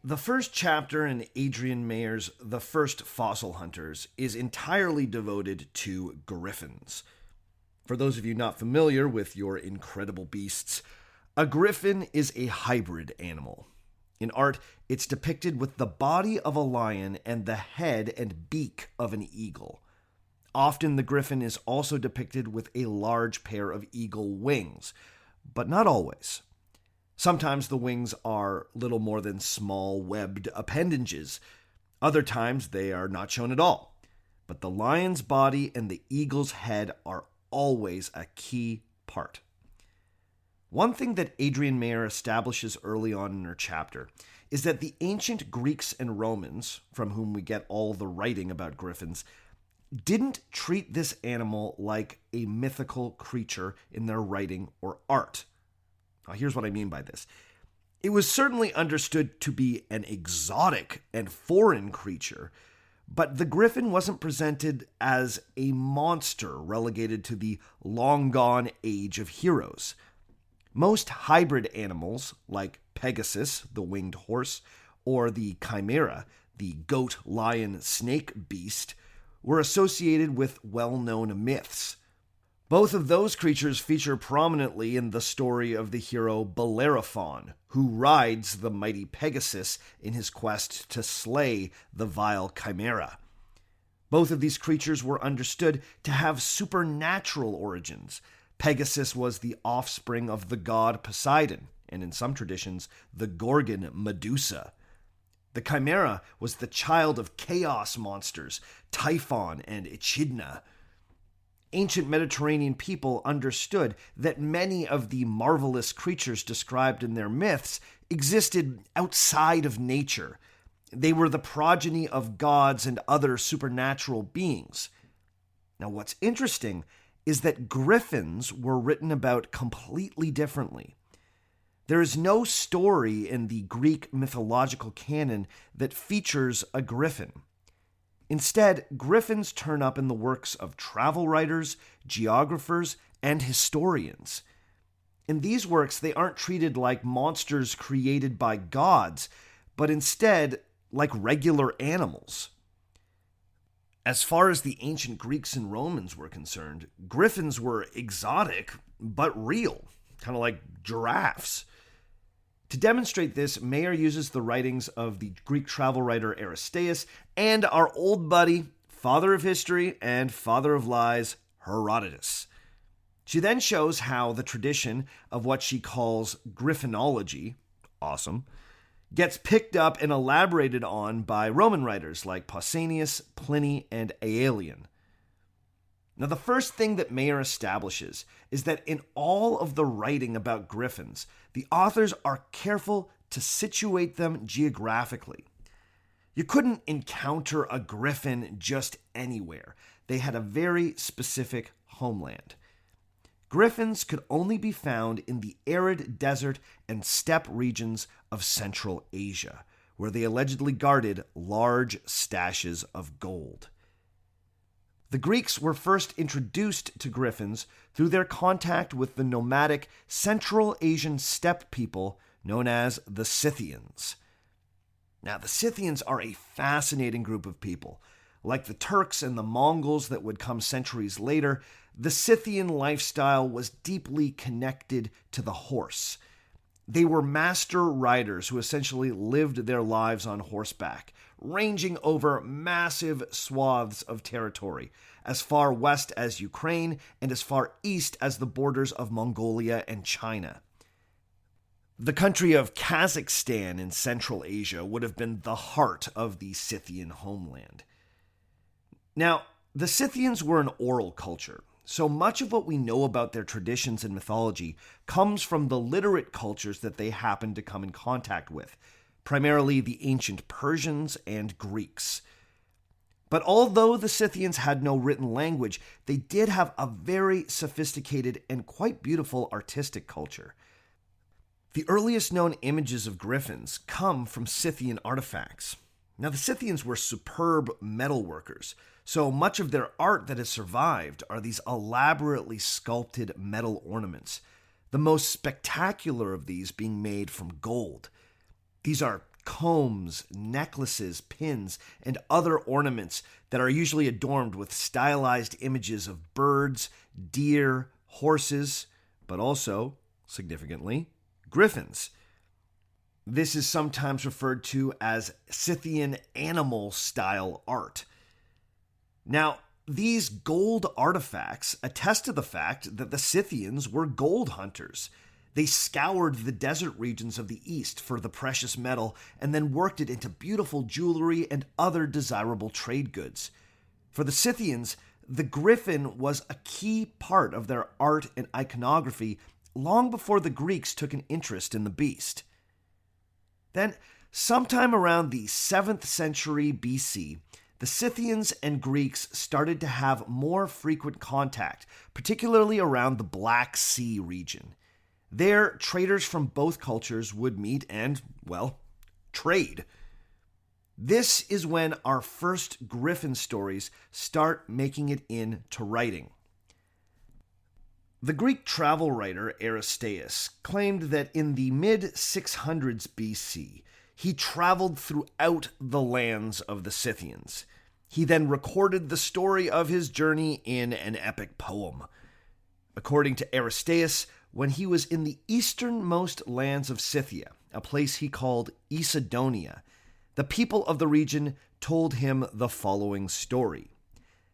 The first chapter in Adrienne Mayor's The First Fossil Hunters is entirely devoted to gryphons. For those of you not familiar with your incredible beasts, a gryphon is a hybrid animal. In art, it's depicted with the body of a lion and the head and beak of an eagle. Often the gryphon is also depicted with a large pair of eagle wings, but not always. Sometimes the wings are little more than small webbed appendages. Other times they are not shown at all. But the lion's body and the eagle's head are always a key part. One thing that Adrienne Mayor establishes early on in her chapter is that the ancient Greeks and Romans, from whom we get all the writing about gryphons, didn't treat this animal like a mythical creature in their writing or art. Now, here's what I mean by this. It was certainly understood to be an exotic and foreign creature, but the gryphon wasn't presented as a monster relegated to the long-gone age of heroes. Most hybrid animals, like Pegasus, the winged horse, or the chimera, the goat, lion, snake beast, were associated with well-known myths. Both of those creatures feature prominently in the story of the hero Bellerophon, who rides the mighty Pegasus in his quest to slay the vile chimera. Both of these creatures were understood to have supernatural origins. Pegasus was the offspring of the god Poseidon, and in some traditions, the Gorgon Medusa. The chimera was the child of chaos monsters, Typhon and Echidna. Ancient Mediterranean people understood that many of the marvelous creatures described in their myths existed outside of nature. They were the progeny of gods and other supernatural beings. Now, what's interesting is that gryphons were written about completely differently. There is no story in the Greek mythological canon that features a gryphon. Instead, gryphons turn up in the works of travel writers, geographers, and historians. In these works, they aren't treated like monsters created by gods, but instead like regular animals. As far as the ancient Greeks and Romans were concerned, gryphons were exotic, but real, kind of like giraffes. To demonstrate this, Mayor uses the writings of the Greek travel writer Aristeas and our old buddy, father of history and father of lies, Herodotus. She then shows how the tradition of what she calls gryphonology, awesome, gets picked up and elaborated on by Roman writers like Pausanias, Pliny, and Aelian. Now, the first thing that Mayor establishes is that in all of the writing about gryphons, the authors are careful to situate them geographically. You couldn't encounter a gryphon just anywhere. They had a very specific homeland. Gryphons could only be found in the arid desert and steppe regions of Central Asia, where they allegedly guarded large stashes of gold. The Greeks were first introduced to gryphons through their contact with the nomadic Central Asian steppe people known as the Scythians. Now, the Scythians are a fascinating group of people. Like the Turks and the Mongols that would come centuries later, the Scythian lifestyle was deeply connected to the horse. They were master riders who essentially lived their lives on horseback, ranging over massive swaths of territory, as far west as Ukraine and as far east as the borders of Mongolia and China. The country of Kazakhstan in Central Asia would have been the heart of the Scythian homeland. Now, the Scythians were an oral culture, so much of what we know about their traditions and mythology comes from the literate cultures that they happened to come in contact with, primarily the ancient Persians and Greeks. But although the Scythians had no written language, they did have a very sophisticated and quite beautiful artistic culture. The earliest known images of Gryphons come from Scythian artifacts. Now, the Scythians were superb metalworkers, so much of their art that has survived are these elaborately sculpted metal ornaments, the most spectacular of these being made from gold. These are combs, necklaces, pins, and other ornaments that are usually adorned with stylized images of birds, deer, horses, but also, significantly, Gryphons. This is sometimes referred to as Scythian animal-style art. Now, these gold artifacts attest to the fact that the Scythians were gold hunters. They scoured the desert regions of the east for the precious metal and then worked it into beautiful jewelry and other desirable trade goods. For the Scythians, the Gryphon was a key part of their art and iconography long before the Greeks took an interest in the beast. Then, sometime around the 7th century BC, the Scythians and Greeks started to have more frequent contact, particularly around the Black Sea region. There, traders from both cultures would meet and, well, trade. This is when our first Gryphon stories start making it into writing. The Greek travel writer Aristeas claimed that in the mid-600s BC, he traveled throughout the lands of the Scythians. He then recorded the story of his journey in an epic poem. According to Aristeas, when he was in the easternmost lands of Scythia, a place he called Ecedonia, the people of the region told him the following story.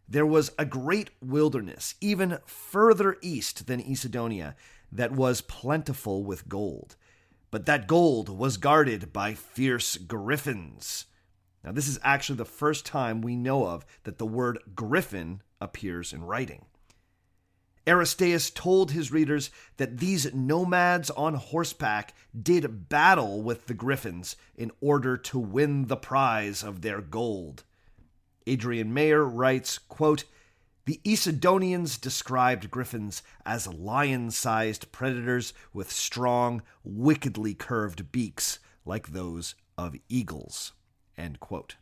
There was a great wilderness, even further east than Ecedonia, that was plentiful with gold. But that gold was guarded by fierce Gryphons. Now, this is actually the first time we know of that the word Gryphon appears in writing. Aristeas told his readers that these nomads on horseback did battle with the Gryphons in order to win the prize of their gold. Adrienne Mayor writes, quote, "The Ecedonians described Gryphons as lion-sized predators with strong, wickedly curved beaks like those of eagles." End quote.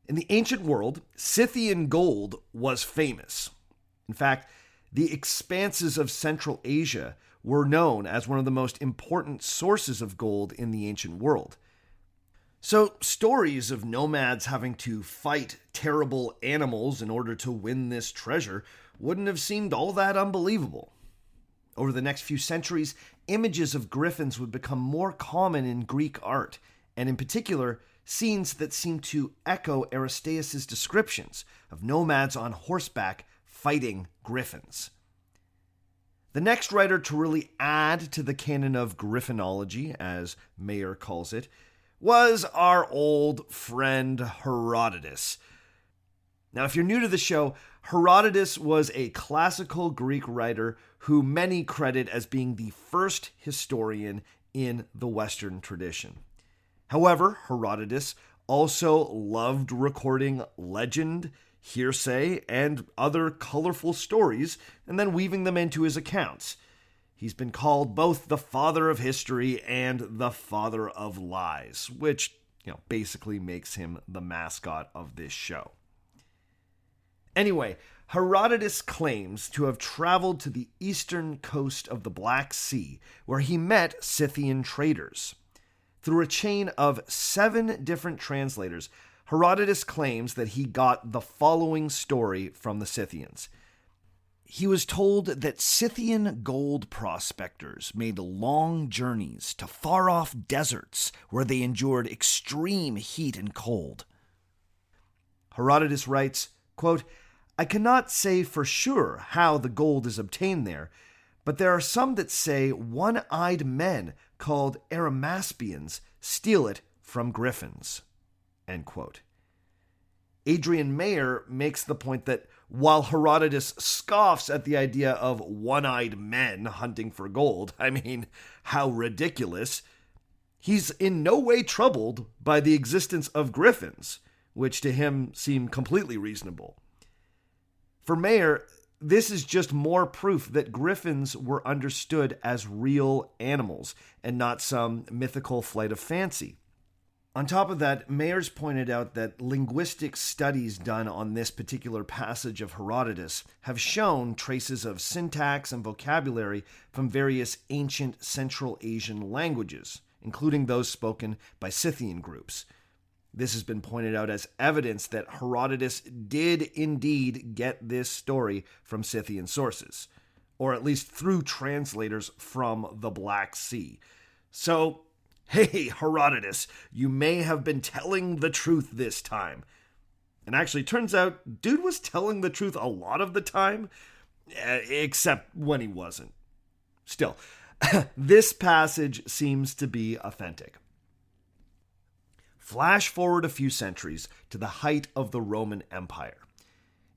In the ancient world, Scythian gold was famous. In fact, the expanses of Central Asia were known as one of the most important sources of gold in the ancient world. So, stories of nomads having to fight terrible animals in order to win this treasure wouldn't have seemed all that unbelievable. Over the next few centuries, images of Gryphons would become more common in Greek art, and in particular, scenes that seemed to echo Aristeas' descriptions of nomads on horseback fighting Gryphons. The next writer to really add to the canon of Gryphonology, as Mayor calls it, was our old friend Herodotus. Now, if you're new to the show, Herodotus was a classical Greek writer who many credit as being the first historian in the Western tradition. However, Herodotus also loved recording legend, hearsay, and other colorful stories, and then weaving them into his accounts. He's been called both the father of history and the father of lies, which, basically makes him the mascot of this show. Anyway, Herodotus claims to have traveled to the eastern coast of the Black Sea, where he met Scythian traders. Through a chain of 7 different translators, Herodotus claims that he got the following story from the Scythians. he was told that Scythian gold prospectors made long journeys to far-off deserts where they endured extreme heat and cold. Herodotus writes, quote, "I cannot say for sure how the gold is obtained there, but there are some that say one-eyed men called Arimaspians steal it from Gryphons." End quote. Adrienne Mayor makes the point that while Herodotus scoffs at the idea of one-eyed men hunting for gold, I mean, how ridiculous, he's in no way troubled by the existence of Gryphons, which to him seem completely reasonable. For Mayor, this is just more proof that Gryphons were understood as real animals and not some mythical flight of fancy. On top of that, Mayer's pointed out that linguistic studies done on this particular passage of Herodotus have shown traces of syntax and vocabulary from various ancient Central Asian languages, including those spoken by Scythian groups. This has been pointed out as evidence that Herodotus did indeed get this story from Scythian sources, or at least through translators from the Black Sea. So, hey, Herodotus, you may have been telling the truth this time. And actually, turns out, dude was telling the truth a lot of the time, except when he wasn't. Still, this passage seems to be authentic. Flash forward a few centuries to the height of the Roman Empire.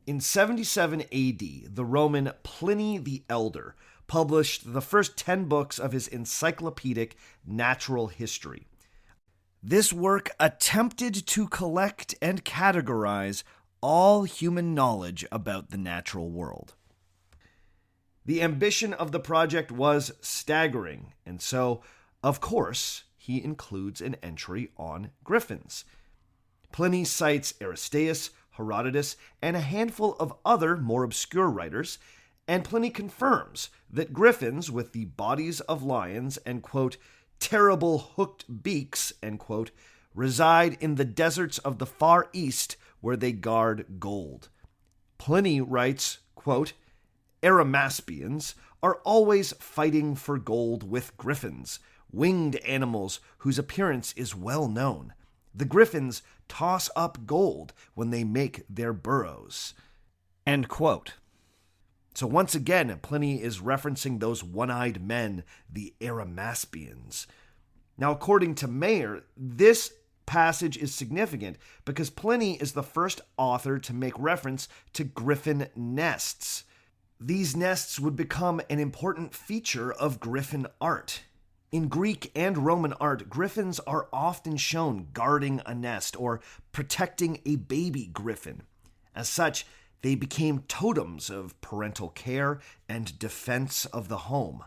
In 77 AD, the Roman Pliny the Elder published the first 10 books of his encyclopedic natural history. This work attempted to collect and categorize all human knowledge about the natural world. The ambition of the project was staggering, and so, of course, he includes an entry on Gryphons. Pliny cites Aristeas, Herodotus, and a handful of other more obscure writers, and Pliny confirms that Gryphons with the bodies of lions and, quote, terrible hooked beaks, end quote, reside in the deserts of the Far East where they guard gold. Pliny writes, quote, Arimaspians are always fighting for gold with Gryphons, winged animals whose appearance is well known. The Gryphons toss up gold when they make their burrows. End quote. So once again, Pliny is referencing those one-eyed men, the Arimaspians. Now, according to Mayor, this passage is significant because Pliny is the first author to make reference to griffin nests. These nests would become an important feature of griffin art. In Greek and Roman art, griffins are often shown guarding a nest or protecting a baby griffin. As such, they became totems of parental care and defense of the home.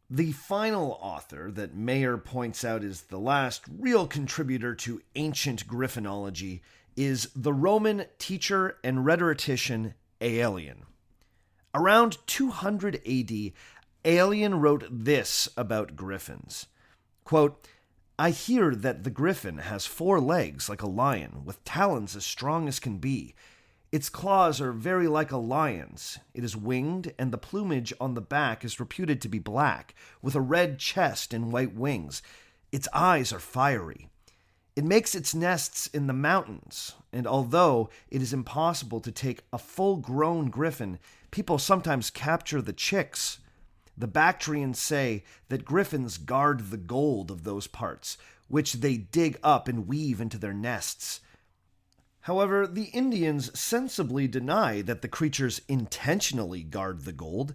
The final author that Mayor points out is the last real contributor to ancient griffonology is the Roman teacher and rhetorician Aelian. Around 200 AD, Aelian wrote this about griffins. Quote, I hear that the griffin has 4 legs like a lion, with talons as strong as can be. Its claws are very like a lion's. It is winged, and the plumage on the back is reputed to be black, with a red chest and white wings. Its eyes are fiery. It makes its nests in the mountains, and although it is impossible to take a full-grown griffin, people sometimes capture the chicks. The Bactrians say that griffins guard the gold of those parts, which they dig up and weave into their nests. However, the Indians sensibly deny that the creatures intentionally guard the gold.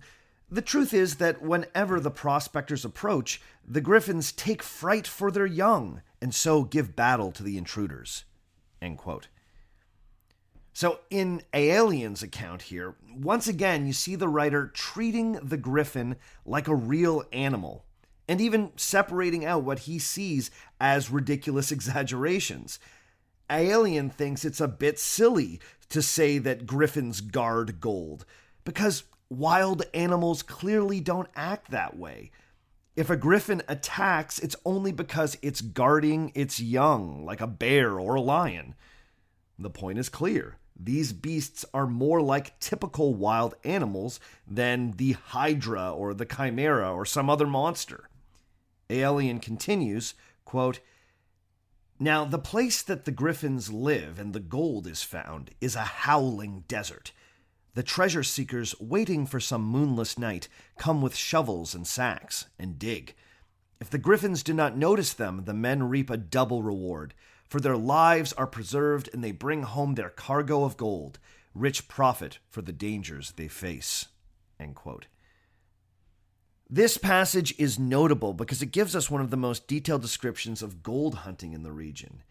The truth is that whenever the prospectors approach, the griffins take fright for their young, and so give battle to the intruders. End quote. So in Aelian's account here, once again you see the writer treating the griffin like a real animal, and even separating out what he sees as ridiculous exaggerations. Aelian thinks it's a bit silly to say that griffins guard gold, because wild animals clearly don't act that way. If a griffin attacks, it's only because it's guarding its young, like a bear or a lion. The point is clear. These beasts are more like typical wild animals than the Hydra or the Chimera or some other monster. Adrienne continues, quote, "Now, the place that the Gryphons live and the gold is found is a howling desert. The treasure seekers, waiting for some moonless night, come with shovels and sacks and dig. If the Gryphons do not notice them, the men reap a double reward, for their lives are preserved and they bring home their cargo of gold, rich profit for the dangers they face." End quote. This passage is notable because it gives us one of the most detailed descriptions of gold hunting in the region.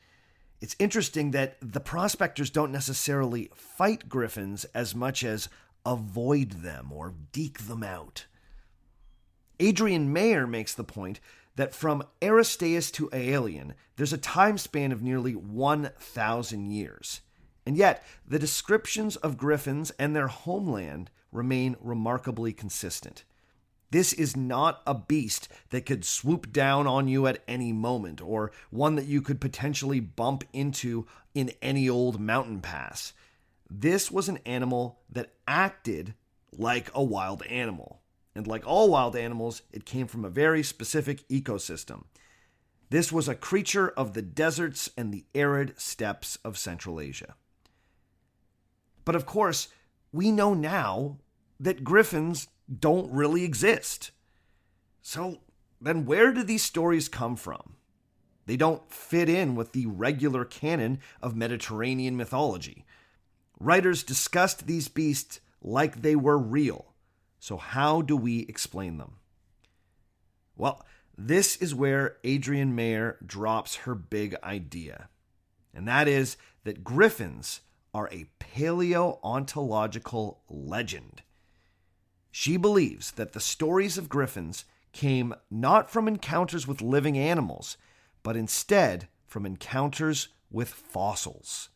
It's interesting that the prospectors don't necessarily fight Gryphons as much as avoid them or deke them out. Adrienne Mayor makes the point that from Aristeas to Aeolian, there's a time span of nearly 1,000 years. And yet, the descriptions of Gryphons and their homeland remain remarkably consistent. This is not a beast that could swoop down on you at any moment, or one that you could potentially bump into in any old mountain pass. This was an animal that acted like a wild animal. And like all wild animals, it came from a very specific ecosystem. This was a creature of the deserts and the arid steppes of Central Asia. But of course, we know now that Gryphons don't really exist. So then where do these stories come from? They don't fit in with the regular canon of Mediterranean mythology. Writers discussed these beasts like they were real. So how do we explain them? Well, this is where Adrienne Mayor drops her big idea. And that is that Gryphons are a paleontological legend. She believes that the stories of Gryphons came not from encounters with living animals, but instead from encounters with fossils.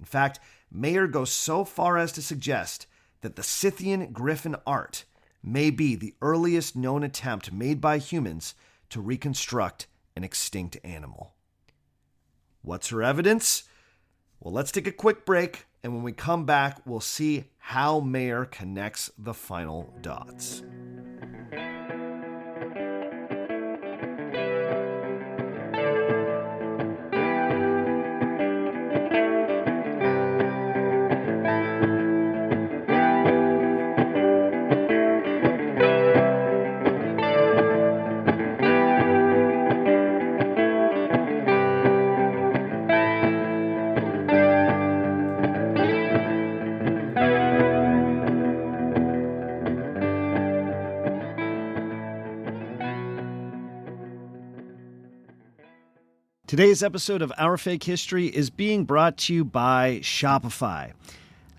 In fact, Mayor goes so far as to suggest that the Scythian Gryphon art may be the earliest known attempt made by humans to reconstruct an extinct animal. What's her evidence? Well, let's take a quick break, and when we come back, we'll see how Mayor connects the final dots. Today's episode of Our Fake History is being brought to you by Shopify.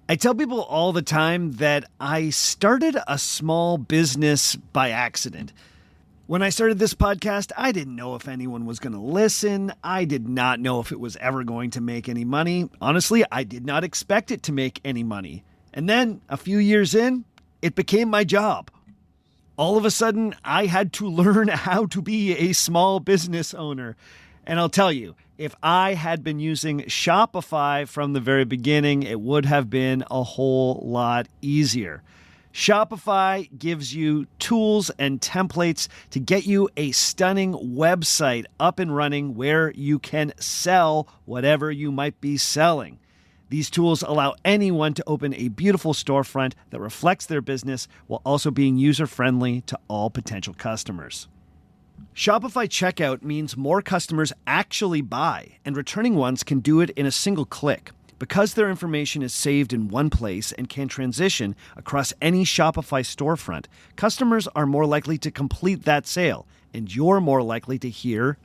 I tell people all the time that I started a small business by accident. When I started this podcast, I didn't know if anyone was going to listen. I did not know if it was ever going to make any money. Honestly, I did not expect it to make any money. And then, a few years in, it became my job. All of a sudden, I had to learn how to be a small business owner. And I'll tell you, if I had been using Shopify from the very beginning, it would have been a whole lot easier. Shopify gives you tools and templates to get you a stunning website up and running where you can sell whatever you might be selling. These tools allow anyone to open a beautiful storefront that reflects their business while also being user-friendly to all potential customers. Shopify checkout means more customers actually buy, and returning ones can do it in a single click. Because their information is saved in one place and can transition across any Shopify storefront, customers are more likely to complete that sale, and you're more likely to hear.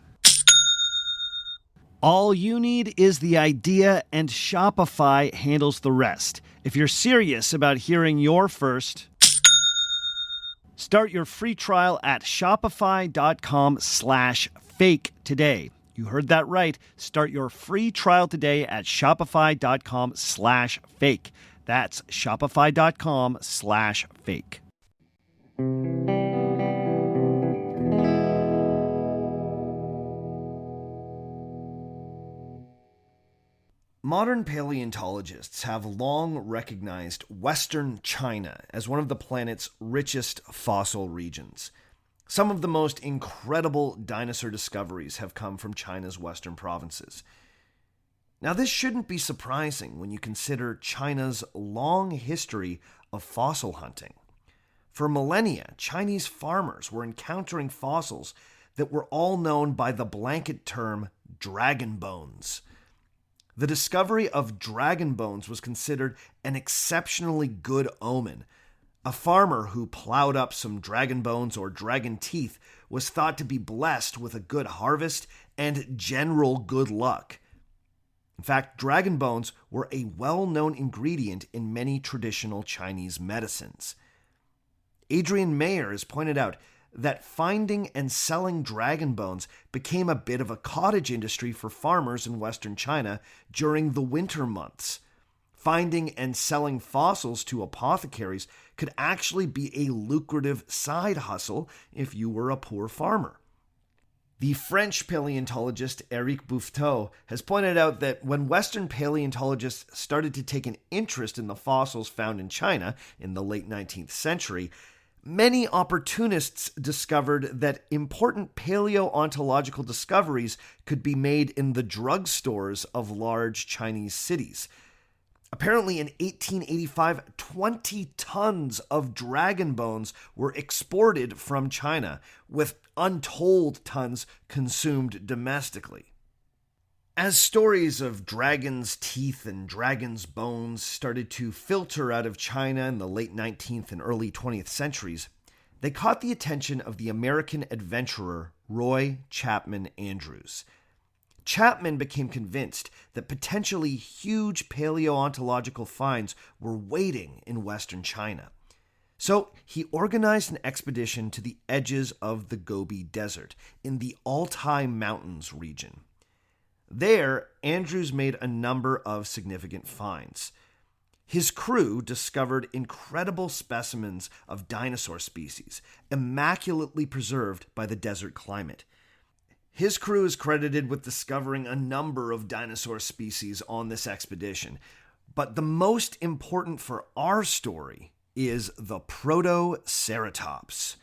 All you need is the idea, and Shopify handles the rest. If you're serious about hearing your first, start your free trial at shopify.com/fake today. You heard that right. Start your free trial today at shopify.com/fake. That's shopify.com/fake. Modern paleontologists have long recognized Western China as one of the planet's richest fossil regions. Some of the most incredible dinosaur discoveries have come from China's western provinces. Now, this shouldn't be surprising when you consider China's long history of fossil hunting. For millennia, Chinese farmers were encountering fossils that were all known by the blanket term dragon bones. The discovery of dragon bones was considered an exceptionally good omen. A farmer who plowed up some dragon bones or dragon teeth was thought to be blessed with a good harvest and general good luck. In fact, dragon bones were a well-known ingredient in many traditional Chinese medicines. Adrienne Mayor has pointed out that finding and selling dragon bones became a bit of a cottage industry for farmers in Western China during the winter months. Finding and selling fossils to apothecaries could actually be a lucrative side hustle if you were a poor farmer. The French paleontologist Éric Bouffetot has pointed out that when Western paleontologists started to take an interest in the fossils found in China in the late 19th century, many opportunists discovered that important paleontological discoveries could be made in the drugstores of large Chinese cities. Apparently, in 1885, 20 tons of dragon bones were exported from China, with untold tons consumed domestically. As stories of dragons' teeth and dragons' bones started to filter out of China in the late 19th and early 20th centuries, they caught the attention of the American adventurer Roy Chapman Andrews. Chapman became convinced that potentially huge paleontological finds were waiting in Western China. So he organized an expedition to the edges of the Gobi Desert in the Altai Mountains region. There, Andrews made a number of significant finds. His crew discovered incredible specimens of dinosaur species, immaculately preserved by the desert climate. His crew is credited with discovering a number of dinosaur species on this expedition, but the most important for our story is the Protoceratops.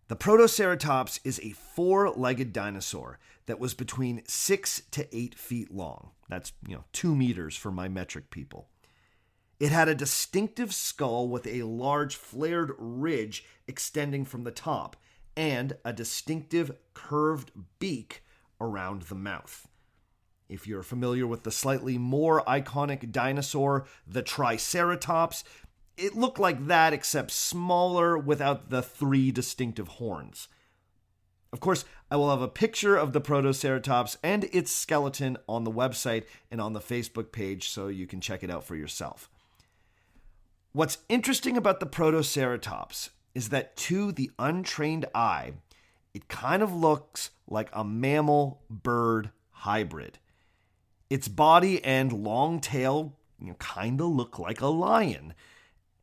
The Protoceratops is a four-legged dinosaur that was between 6 to 8 feet long. That's, 2 meters for my metric people. It had a distinctive skull with a large flared ridge extending from the top and a distinctive curved beak around the mouth. If you're familiar with the slightly more iconic dinosaur, the Triceratops, it looked like that except smaller without the 3 distinctive horns. Of course, I will have a picture of the Protoceratops and its skeleton on the website and on the Facebook page so you can check it out for yourself. What's interesting about the Protoceratops is that to the untrained eye, it kind of looks like a mammal-bird hybrid. Its body and long tail kind of look like a lion.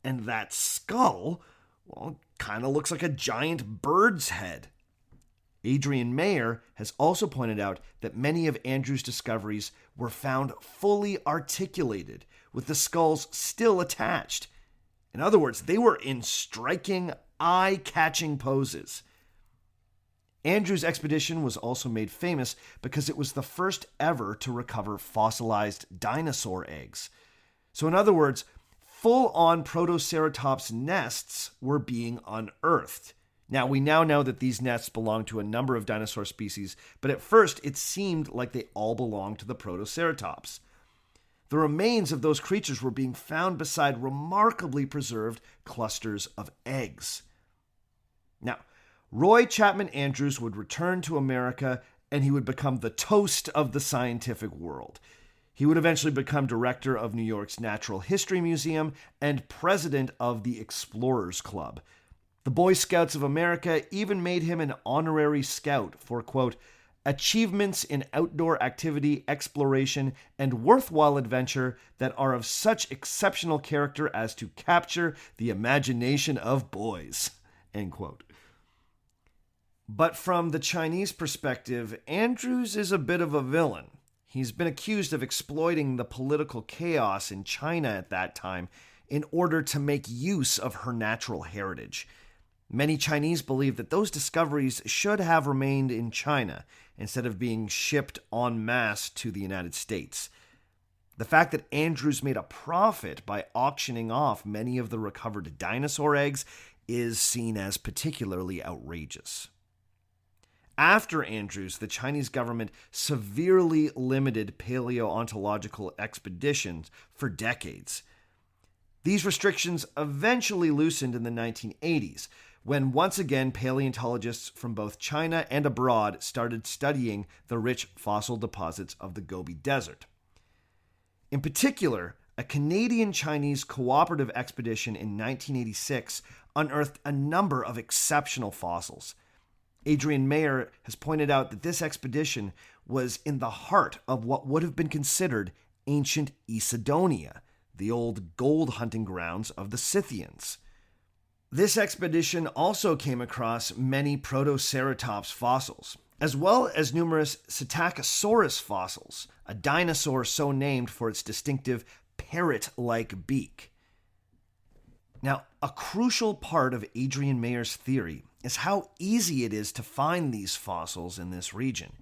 And that skull, kind of looks like a giant bird's head. Adrienne Mayor has also pointed out that many of Andrews' discoveries were found fully articulated, with the skulls still attached. In other words, they were in striking, eye-catching poses. Andrews' expedition was also made famous because it was the first ever to recover fossilized dinosaur eggs. So in other words, full-on Protoceratops nests were being unearthed. Now, we now know that these nests belong to a number of dinosaur species, but at first it seemed like they all belonged to the Protoceratops. The remains of those creatures were being found beside remarkably preserved clusters of eggs. Now, Roy Chapman Andrews would return to America and he would become the toast of the scientific world. He would eventually become director of New York's Natural History Museum and president of the Explorers Club. The Boy Scouts of America even made him an honorary scout for, quote, achievements in outdoor activity, exploration, and worthwhile adventure that are of such exceptional character as to capture the imagination of boys, end quote. But from the Chinese perspective, Andrews is a bit of a villain. He's been accused of exploiting the political chaos in China at that time in order to make use of her natural heritage. Many Chinese believe that those discoveries should have remained in China instead of being shipped en masse to the United States. The fact that Andrews made a profit by auctioning off many of the recovered dinosaur eggs is seen as particularly outrageous. After Andrews, the Chinese government severely limited paleontological expeditions for decades. These restrictions eventually loosened in the 1980s, when once again paleontologists from both China and abroad started studying the rich fossil deposits of the Gobi Desert. In particular, a Canadian-Chinese cooperative expedition in 1986 unearthed a number of exceptional fossils. Adrienne Mayor has pointed out that this expedition was in the heart of what would have been considered ancient Ecidonia, the old gold hunting grounds of the Scythians. This expedition also came across many Protoceratops fossils, as well as numerous Psittacosaurus fossils, a dinosaur so named for its distinctive parrot-like beak. Now, a crucial part of Adrienne Mayor's theory is how easy it is to find these fossils in this region.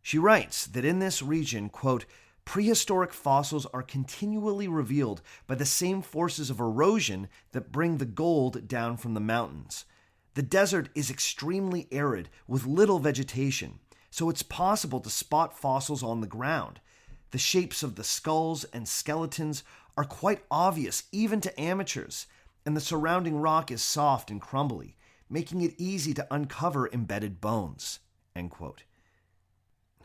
She writes that in this region, quote, prehistoric fossils are continually revealed by the same forces of erosion that bring the gold down from the mountains. The desert is extremely arid with little vegetation, so it's possible to spot fossils on the ground. The shapes of the skulls and skeletons are quite obvious even to amateurs, and the surrounding rock is soft and crumbly, making it easy to uncover embedded bones. End quote.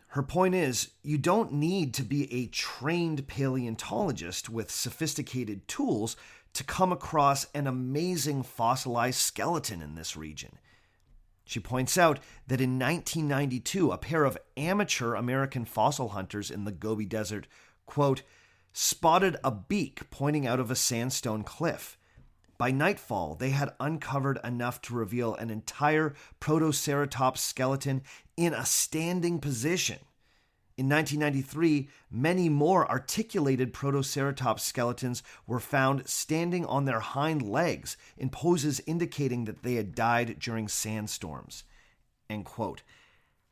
Her point is, you don't need to be a trained paleontologist with sophisticated tools to come across an amazing fossilized skeleton in this region. She points out that in 1992, a pair of amateur American fossil hunters in the Gobi Desert, quote, spotted a beak pointing out of a sandstone cliff. By nightfall, they had uncovered enough to reveal an entire Protoceratops skeleton in a standing position. In 1993, many more articulated Protoceratops skeletons were found standing on their hind legs in poses indicating that they had died during sandstorms. End quote.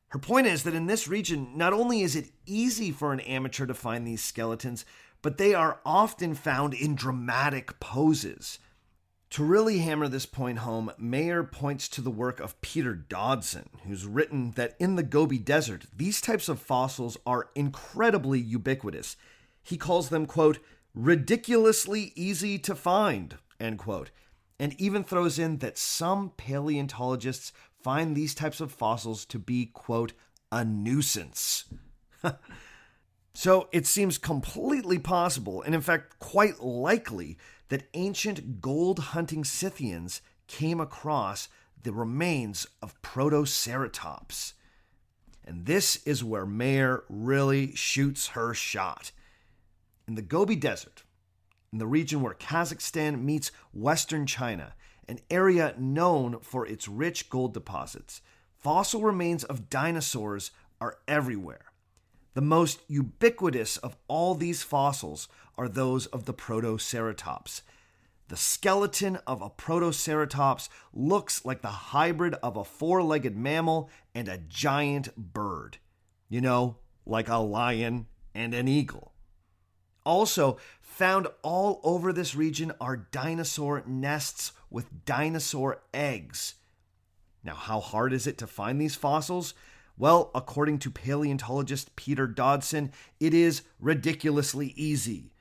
Her point is that in this region, not only is it easy for an amateur to find these skeletons, but they are often found in dramatic poses. To really hammer this point home, Mayor points to the work of Peter Dodson, who's written that in the Gobi Desert, these types of fossils are incredibly ubiquitous. He calls them, quote, ridiculously easy to find, end quote, and even throws in that some paleontologists find these types of fossils to be, quote, a nuisance. So it seems completely possible, and in fact quite likely, that ancient gold-hunting Scythians came across the remains of Protoceratops. And this is where Mayor really shoots her shot. In the Gobi Desert, in the region where Kazakhstan meets Western China, an area known for its rich gold deposits, fossil remains of dinosaurs are everywhere. The most ubiquitous of all these fossils are those of the Protoceratops. The skeleton of a Protoceratops looks like the hybrid of a four-legged mammal and a giant bird. You know, like a lion and an eagle. Also, found all over this region are dinosaur nests with dinosaur eggs. Now, how hard is it to find these fossils? Well, according to paleontologist Peter Dodson, it is ridiculously easy.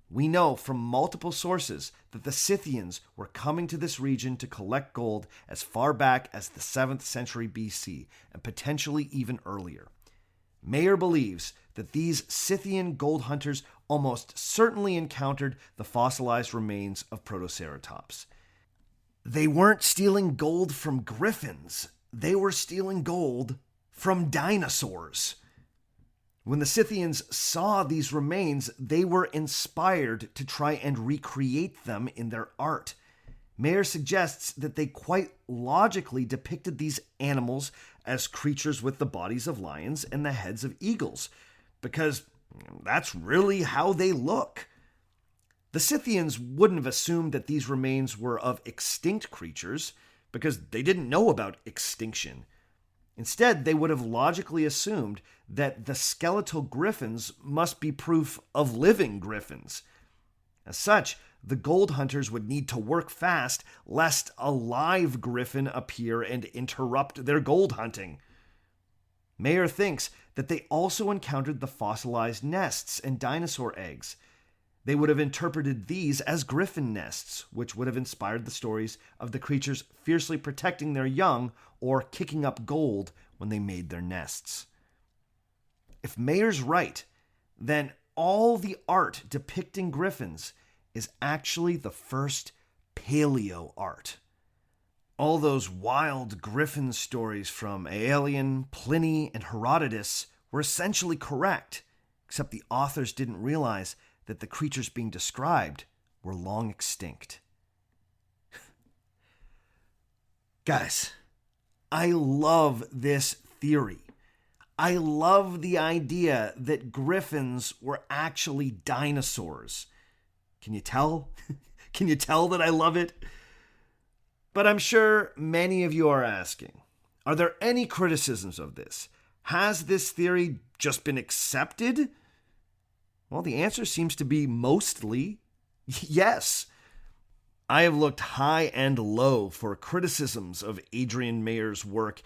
We know from multiple sources that the Scythians were coming to this region to collect gold as far back as the 7th century BC, and potentially even earlier. Mayor believes that these Scythian gold hunters almost certainly encountered the fossilized remains of Protoceratops. They weren't stealing gold from Gryphons. They were stealing gold from dinosaurs. When the Scythians saw these remains, they were inspired to try and recreate them in their art. Mayor suggests that they quite logically depicted these animals as creatures with the bodies of lions and the heads of eagles, because that's really how they look. The Scythians wouldn't have assumed that these remains were of extinct creatures because they didn't know about extinction. Instead, they would have logically assumed that the skeletal gryphons must be proof of living gryphons. As such, the gold hunters would need to work fast lest a live gryphon appear and interrupt their gold hunting. Mayor thinks that they also encountered the fossilized nests and dinosaur eggs. They would have interpreted these as gryphon nests, which would have inspired the stories of the creatures fiercely protecting their young or kicking up gold when they made their nests. If Mayor's right, then all the art depicting gryphons is actually the first paleo-art. All those wild griffin stories from Aelian, Pliny, and Herodotus were essentially correct, except the authors didn't realize that the creatures being described were long extinct. Guys, I love this theory. I love the idea that gryphons were actually dinosaurs. Can you tell? Can you tell that I love it? But I'm sure many of you are asking, are there any criticisms of this? Has this theory just been accepted? Well, the answer seems to be mostly yes. I have looked high and low for criticisms of Adrienne Mayor's work,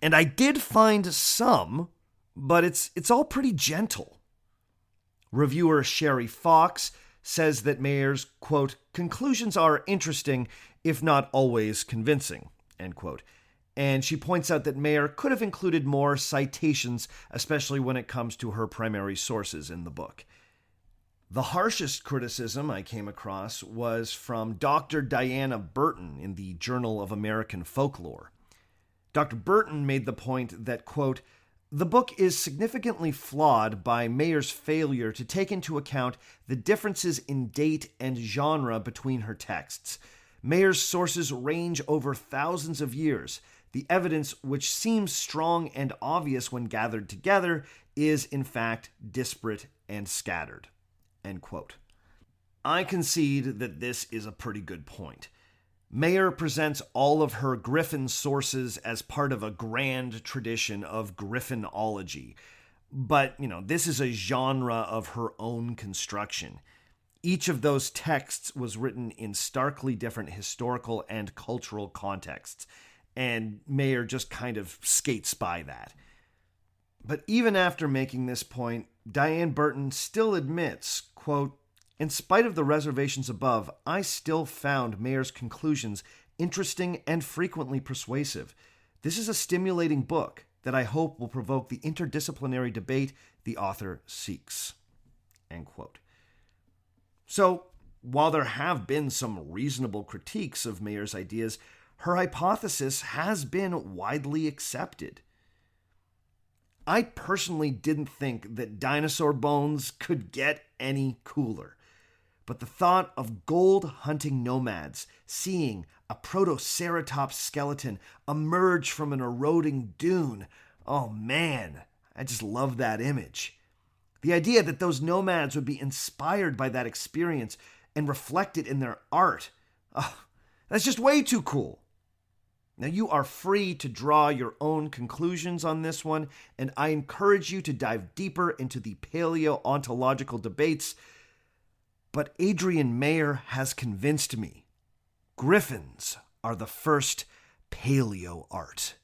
and I did find some, but it's all pretty gentle. Reviewer Sherry Fox says that Mayor's, quote, conclusions are interesting, if not always convincing, end quote. And she points out that Mayor could have included more citations, especially when it comes to her primary sources in the book. The harshest criticism I came across was from Dr. Diana Burton in the Journal of American Folklore. Dr. Burton made the point that, quote, the book is significantly flawed by Mayor's failure to take into account the differences in date and genre between her texts. Mayor's sources range over thousands of years. The evidence, which seems strong and obvious when gathered together, is in fact disparate and scattered. End quote. I concede that this is a pretty good point. Mayor presents all of her Gryphon sources as part of a grand tradition of Gryphonology. But, this is a genre of her own construction. Each of those texts was written in starkly different historical and cultural contexts, and Mayor just kind of skates by that. But even after making this point, Diane Burton still admits, quote, in spite of the reservations above, I still found Mayor's conclusions interesting and frequently persuasive. This is a stimulating book that I hope will provoke the interdisciplinary debate the author seeks. End quote. So, while there have been some reasonable critiques of Mayor's ideas, her hypothesis has been widely accepted. I personally didn't think that dinosaur bones could get any cooler. But the thought of gold-hunting nomads seeing a protoceratops skeleton emerge from an eroding dune, oh man, I just love that image. The idea that those nomads would be inspired by that experience and reflect it in their art, that's just way too cool. Now, you are free to draw your own conclusions on this one, and I encourage you to dive deeper into the paleontological debates. But Adrienne Mayor has convinced me. Gryphons are the first paleo-art.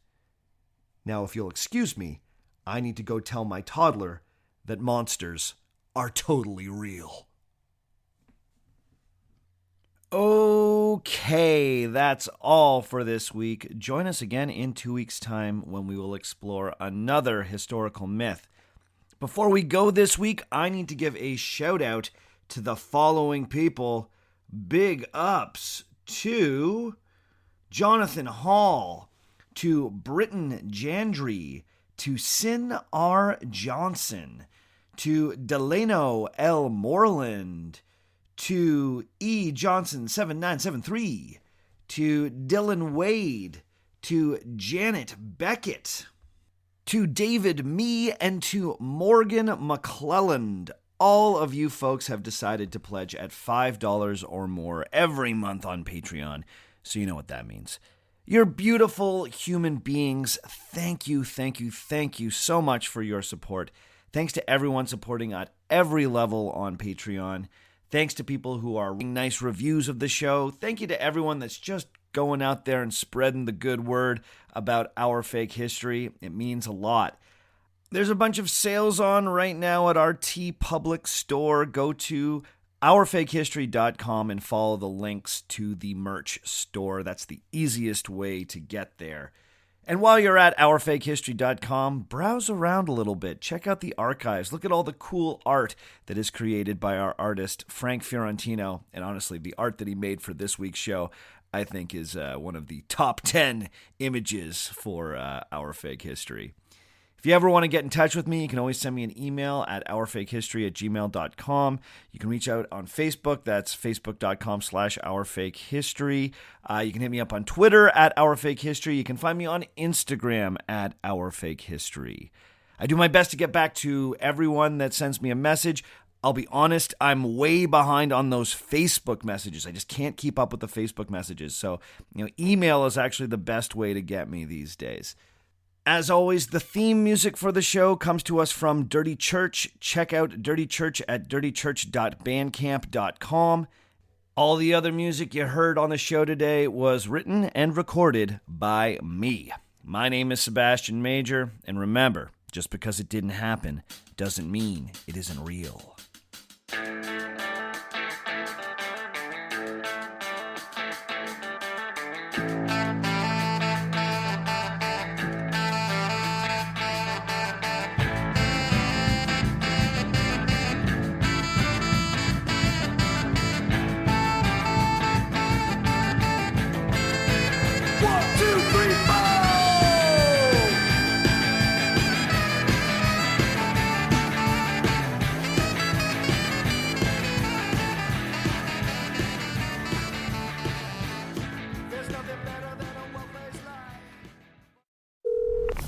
Now, if you'll excuse me, I need to go tell my toddler that monsters are totally real. Okay, that's all for this week. Join us again in 2 weeks' time when we will explore another historical myth. Before we go this week, I need to give a shout out to the following people. Big ups to Jonathan Hall, to Britton Jandry, to Sin R. Johnson, to Delano L. Moreland, to E. Johnson 7973, to Dylan Wade, to Janet Beckett, to David Me, and to Morgan McClelland. All of you folks have decided to pledge at $5 or more every month on Patreon, so you know what that means. You're beautiful human beings. Thank you so much for your support. Thanks to everyone supporting at every level on Patreon. Thanks to people who are writing nice reviews of the show. Thank you to everyone that's just going out there and spreading the good word about Our Fake History. It means a lot. There's a bunch of sales on right now at our TeePublic store. Go to ourfakehistory.com and follow the links to the merch store. That's the easiest way to get there. And while you're at ourfakehistory.com, browse around a little bit. Check out the archives. Look at all the cool art that is created by our artist, Frank Fiorentino. And honestly, the art that he made for this week's show, I think, is one of the top 10 images for Our Fake History. If you ever want to get in touch with me, you can always send me an email at ourfakehistory@gmail.com. You can reach out on Facebook. That's facebook.com/ourfakehistory. You can hit me up on Twitter at ourfakehistory. You can find me on Instagram at ourfakehistory. I do my best to get back to everyone that sends me a message. I'll be honest, I'm way behind on those Facebook messages. I just can't keep up with the Facebook messages. So, email is actually the best way to get me these days. As always, the theme music for the show comes to us from Dirty Church. Check out Dirty Church at dirtychurch.bandcamp.com. All the other music you heard on the show today was written and recorded by me. My name is Sebastian Major, and remember, just because it didn't happen doesn't mean it isn't real.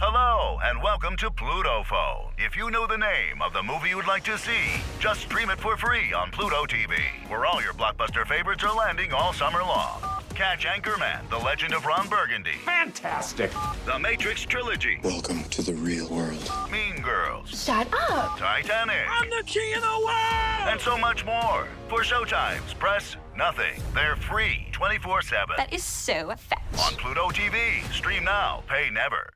Hello, and welcome to Pluto Phone. If you know the name of the movie you'd like to see, just stream it for free on Pluto TV, where all your blockbuster favorites are landing all summer long. Catch Anchorman, The Legend of Ron Burgundy. Fantastic. The Matrix Trilogy. Welcome to the real world. Mean Girls. Shut up. Titanic. I'm the king of the world. And so much more. For showtimes, press nothing. They're free 24/7. That is so fetch. On Pluto TV. Stream now. Pay never.